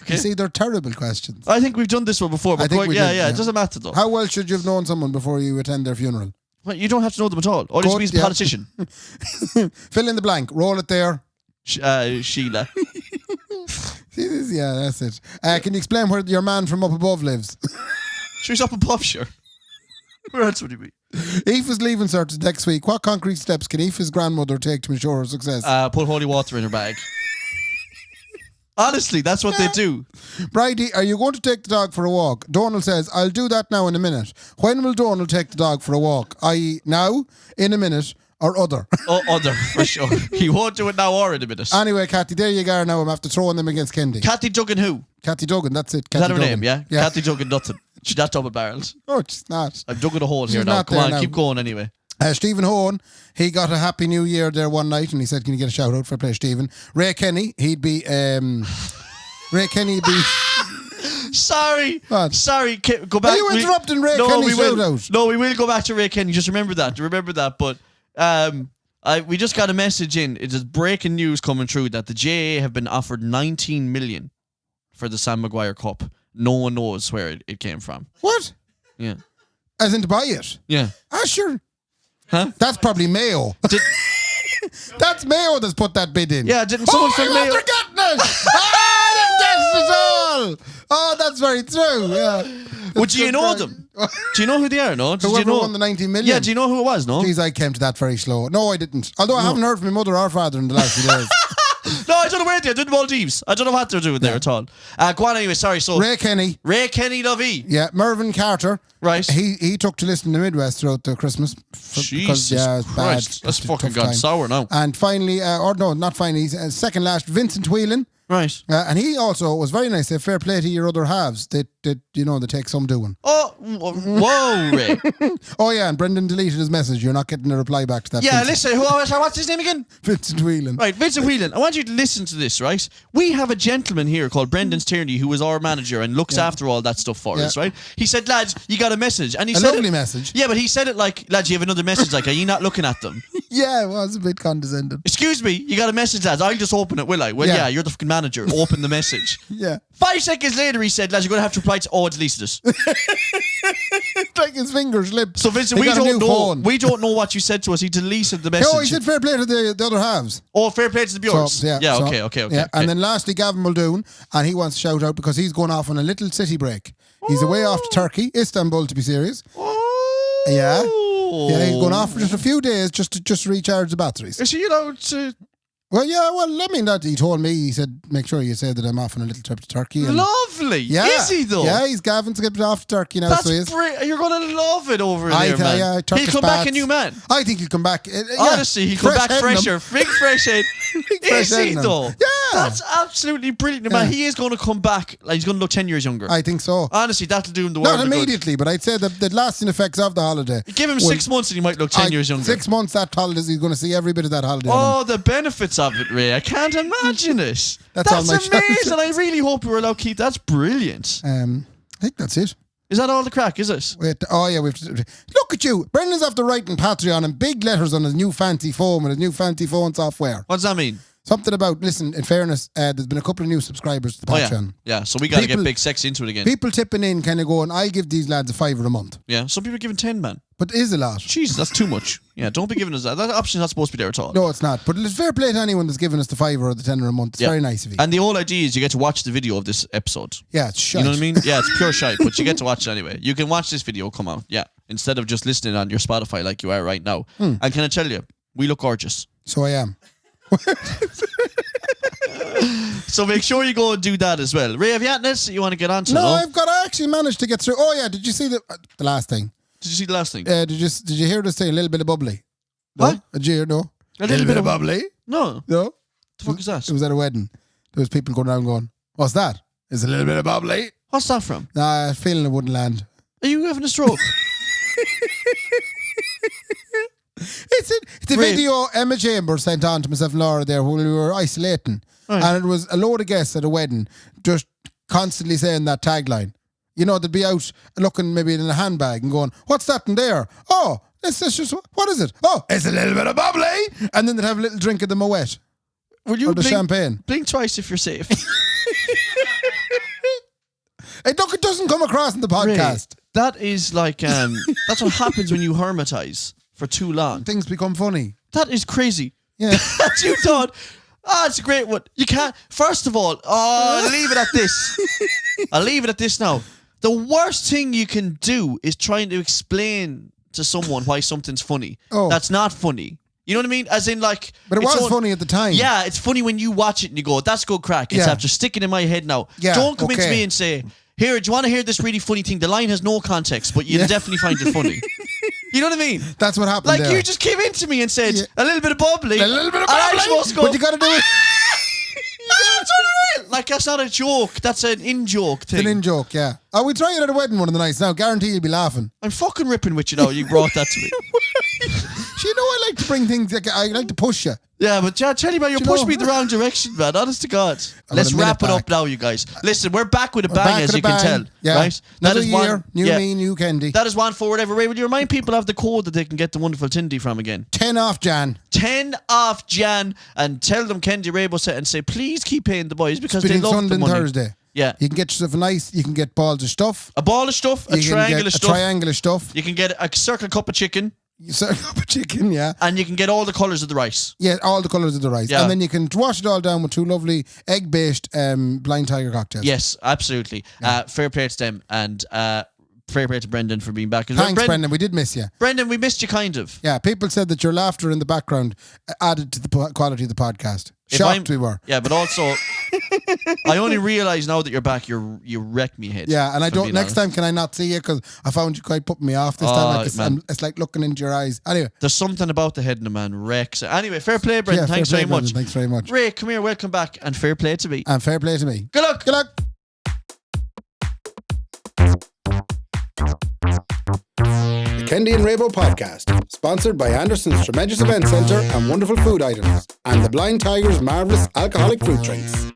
Speaker 1: You see, they're terrible questions.
Speaker 2: I think we've done this one before. But
Speaker 1: I think we did,
Speaker 2: it doesn't matter though.
Speaker 1: How well should you have known someone before you attend their funeral?
Speaker 2: Well, you don't have to know them at all. All you have to be is a politician.
Speaker 1: Fill in the blank. Roll it there.
Speaker 2: Sheila.
Speaker 1: Yeah, that's it. Can you explain where your man from up above lives?
Speaker 2: She's up above, sure. Where else would he be?
Speaker 1: Aoife's leaving cert next week. What concrete steps can Aoife's grandmother take to ensure her success?
Speaker 2: Put holy water in her bag. Honestly, that's what they do.
Speaker 1: Bridie, are you going to take the dog for a walk? Donald says, I'll do that now in a minute. When will Donald take the dog for a walk? I.e. now, in a minute, or other?
Speaker 2: Oh, other, for sure. He won't do it now or in a minute.
Speaker 1: Anyway, Cathy, there you go now. I'm after throwing them against Kendy.
Speaker 2: Cathy Duggan who?
Speaker 1: Cathy Duggan, that's it.
Speaker 2: Is that her
Speaker 1: Duggan.
Speaker 2: name, yeah? Cathy Duggan nothing. She's not double barrels.
Speaker 1: Oh, she's not.
Speaker 2: I've dug a hole here
Speaker 1: She's
Speaker 2: now.
Speaker 1: not
Speaker 2: Come
Speaker 1: there
Speaker 2: on,
Speaker 1: now.
Speaker 2: keep going anyway.
Speaker 1: Stephen Hone, he got a Happy New Year there one night and he said, can you get a shout out for play, Stephen? Ray Kenny, he'd be... Ray Kenny be...
Speaker 2: Sorry.
Speaker 1: What?
Speaker 2: Sorry. Go back.
Speaker 1: Are you interrupting Ray Kenny's shout out?
Speaker 2: No, we will go back to Ray Kenny. Just remember that. But we just got a message in. It is breaking news coming through that the JA have been offered 19 million for the Sam Maguire Cup. No one knows where it came from.
Speaker 1: What?
Speaker 2: Yeah.
Speaker 1: As in to buy it?
Speaker 2: Yeah.
Speaker 1: Sure.
Speaker 2: Huh?
Speaker 1: That's probably Mayo. That's Mayo that's put that bid in.
Speaker 2: Yeah, didn't someone from Mayo...
Speaker 1: After getting it! I didn't guess it at all! Oh, that's very true, yeah.
Speaker 2: Well, do you know them? Do you know who they are, no?
Speaker 1: Whoever won the 19 million?
Speaker 2: Yeah, do you know who it was, no?
Speaker 1: Jeez, I came to that very slow. No, I didn't. Although I haven't heard from my mother or father in the last few days.
Speaker 2: No, I don't know where they're doing the Maldives. I don't know what they're doing there at all. Go on anyway, sorry. So
Speaker 1: Ray Kenny,
Speaker 2: Lovey.
Speaker 1: Yeah, Mervyn Carter.
Speaker 2: Right.
Speaker 1: He took to listen to Midwest throughout the Christmas.
Speaker 2: Jesus
Speaker 1: it's
Speaker 2: Christ.
Speaker 1: bad.
Speaker 2: That's fucking gone sour now.
Speaker 1: And finally, not finally, second last, Vincent Whelan.
Speaker 2: Right.
Speaker 1: And he also was very nice. Fair play to your other halves. They take some doing.
Speaker 2: Oh, whoa, Ray.
Speaker 1: Oh, yeah, and Brendan deleted his message. You're not getting a reply back to that.
Speaker 2: Yeah,
Speaker 1: Vincent.
Speaker 2: listen, what's his name again?
Speaker 1: Vincent Whelan.
Speaker 2: Right, Vincent Whelan. I want you to listen to this, right? We have a gentleman here called Brendan Tierney who is our manager and looks after all that stuff for us, right? He said, lads, you got a message. And he said
Speaker 1: lovely message.
Speaker 2: Yeah, but he said it like, lads, you have another message. Like, are you not looking at them?
Speaker 1: Yeah, it was a bit condescending.
Speaker 2: Excuse me, you got a message, lads. I'll just open it, will I? Well, yeah, you're the fucking manager. Open the message.
Speaker 1: Yeah.
Speaker 2: 5 seconds later, he said, lads, you're going to have to reply to... Oh, I deleted it.
Speaker 1: Like his fingers slipped.
Speaker 2: So, Vincent, we don't know. We don't know what you said to us. He deleted the message.
Speaker 1: No, he said fair play to the other halves.
Speaker 2: Oh, fair play to the viewers.
Speaker 1: So,
Speaker 2: okay.
Speaker 1: Yeah. And then lastly, Gavin Muldoon, and he wants to shout out because he's going off on a little city break. He's away off to Turkey, Istanbul to be serious.
Speaker 2: Oh.
Speaker 1: Yeah. Yeah, he's going off for just a few days just to recharge the batteries.
Speaker 2: Is he allowed to...
Speaker 1: Well, yeah, I mean, that he told me, he said, make sure you say that I'm off on a little trip to Turkey. And
Speaker 2: Lovely.
Speaker 1: Yeah.
Speaker 2: Is he, though?
Speaker 1: Yeah, he's Gavin's getting off to Turkey now.
Speaker 2: That's
Speaker 1: so he is.
Speaker 2: great. You're going to love it over there, man.
Speaker 1: Yeah,
Speaker 2: he'll come back a new man.
Speaker 1: I think he'll come back.
Speaker 2: Honestly, he'll come back fresher. Big fresh head. Is he, though?
Speaker 1: Yeah.
Speaker 2: That's absolutely brilliant. Man, he is going to come back. Like, he's going to look 10 years younger.
Speaker 1: I think so.
Speaker 2: Honestly, that'll do him the world.
Speaker 1: Not immediately, but I'd say the lasting effects of the holiday.
Speaker 2: Give him 6 months and he might look 10 years younger.
Speaker 1: 6 months, that holiday, he's going to see every bit of that holiday.
Speaker 2: Oh, the benefits of it, Ray. I can't imagine it. That's amazing. I really hope we're allowed to keep. That's brilliant.
Speaker 1: I think that's it.
Speaker 2: Is that all the crack, is it?
Speaker 1: Wait, look at you. Brendan's after writing Patreon in big letters on his new fancy phone with his new fancy phone software.
Speaker 2: What does that mean?
Speaker 1: Something about, listen, in fairness, there's been a couple of new subscribers to the Patreon.
Speaker 2: Yeah, so we got to get big sex into it again.
Speaker 1: People tipping in kind of going, I give these lads $5 a month.
Speaker 2: Yeah, some people are giving 10, man.
Speaker 1: But it is a lot.
Speaker 2: Jesus, that's too much. Yeah, don't be giving us that. That option's not supposed to be there at all.
Speaker 1: No, it's not. But it's fair play to anyone that's giving us the $5 or the $10 a month. It's very nice of you.
Speaker 2: And the whole idea is you get to watch the video of this episode.
Speaker 1: Yeah, it's shite.
Speaker 2: You know what I mean? Yeah, it's pure shite, but you get to watch it anyway. You can watch this video come out, instead of just listening on your Spotify like you are right now. And can I tell you, we look gorgeous.
Speaker 1: So I am.
Speaker 2: So make sure you go and do that as well. Ray, have you had this that you want to get on to?
Speaker 1: No, I actually managed to get through. Oh yeah, did you see the last thing?
Speaker 2: Did you see the last thing?
Speaker 1: Did you hear this thing? A little bit of bubbly. No?
Speaker 2: What?
Speaker 1: Did you hear? No.
Speaker 2: A little bit of
Speaker 1: bubbly.
Speaker 2: No.
Speaker 1: No.
Speaker 2: The fuck is that?
Speaker 1: It was at a wedding. There was people going around going, "What's that? It's a little bit of bubbly."
Speaker 2: What's that from?
Speaker 1: Nah, feeling it wouldn't land.
Speaker 2: Are you having a stroke?
Speaker 1: It's a video Emma Chambers sent on to myself and Laura there when we were isolating. Right. And it was a load of guests at a wedding just constantly saying that tagline. You know, they'd be out looking maybe in a handbag and going, what's that in there? Oh, it's just, what is it? Oh, it's a little bit of bubbly. And then they'd have a little drink of the Moet.
Speaker 2: Will you
Speaker 1: or the champagne.
Speaker 2: Blink twice if you're safe.
Speaker 1: Look, it doesn't come across in the podcast.
Speaker 2: Ray, that is like, that's what happens when you hermitize for too long.
Speaker 1: Things become funny.
Speaker 2: That is crazy.
Speaker 1: Yeah.
Speaker 2: That you thought, it's a great one. You can't, first of all, I'll leave it at this. I'll leave it at this now. The worst thing you can do is trying to explain to someone why something's funny. Oh. That's not funny. You know what I mean? As in, like...
Speaker 1: But it was funny at the time.
Speaker 2: Yeah, it's funny when you watch it and you go, that's good crack. It's after sticking in my head now. Yeah, don't come into me and say, here, do you want to hear this really funny thing? The line has no context, but you'll definitely find it funny. You know what I mean?
Speaker 1: That's what happened
Speaker 2: Like,
Speaker 1: there.
Speaker 2: you just came into me and said, a little bit of bubbly.
Speaker 1: A little bit of bubbly.
Speaker 2: I'm supposed to go,
Speaker 1: but you got to do it.
Speaker 2: Like, that's not a joke. That's an in-joke thing.
Speaker 1: It's an in-joke, yeah. Oh, we try it at a wedding one of the nights now. Guarantee you'll be laughing.
Speaker 2: I'm fucking ripping with you now. You brought that to me.
Speaker 1: You know, I like to bring things, I like to push you.
Speaker 2: Yeah, but tell you about you're pushing me the wrong direction, man. Honest to God. Let's wrap it up now, you guys. Listen, we're back with a bang, as you can tell.
Speaker 1: Yeah.
Speaker 2: Right?
Speaker 1: Another year, new me, new Kendy.
Speaker 2: That is one for whatever. Ray, will you remind people of the code that they can get the wonderful Tindy from again?
Speaker 1: 10 off Jan.
Speaker 2: 10 off Jan. And tell them Kendy Raybo said and say, please keep paying the boys because they love
Speaker 1: Sunday
Speaker 2: the money.
Speaker 1: and Thursday.
Speaker 2: Yeah.
Speaker 1: You can get yourself you can get balls of stuff.
Speaker 2: A ball of stuff, a triangle of stuff.
Speaker 1: A triangle of stuff.
Speaker 2: You can get a circle cup of chicken.
Speaker 1: Circle cup of chicken, yeah.
Speaker 2: And you can get all the colours of the rice.
Speaker 1: Yeah, all the colours of the rice. Yeah. And then you can wash it all down with 2 lovely egg-based Blind Tiger cocktails.
Speaker 2: Yes, absolutely. Yeah. Fair play to them and fair play to Brendan for being back.
Speaker 1: Thanks, Brendan. We did miss you.
Speaker 2: Brendan, we missed you kind of.
Speaker 1: Yeah, people said that your laughter in the background added to the quality of the podcast. Shocked we were.
Speaker 2: Yeah, but also, I only realise now that you're back, you wrecked me head.
Speaker 1: Yeah, and I don't. Next time, can I not see you? Because I found you quite putting me off this time. Like it's like looking into your eyes. Anyway,
Speaker 2: there's something about the head in the man wrecks. Anyway, fair play, Brendan.
Speaker 1: Yeah,
Speaker 2: thanks very much.
Speaker 1: Brendan, thanks very much.
Speaker 2: Ray, come here. Welcome back, and fair play to me.
Speaker 1: And fair play to me.
Speaker 2: Good luck.
Speaker 1: Good luck. The Kendy and Raybo podcast, sponsored by Anderson's Tremendous Event Centre and Wonderful Food Items, and the Blind Tiger's marvellous alcoholic fruit drinks.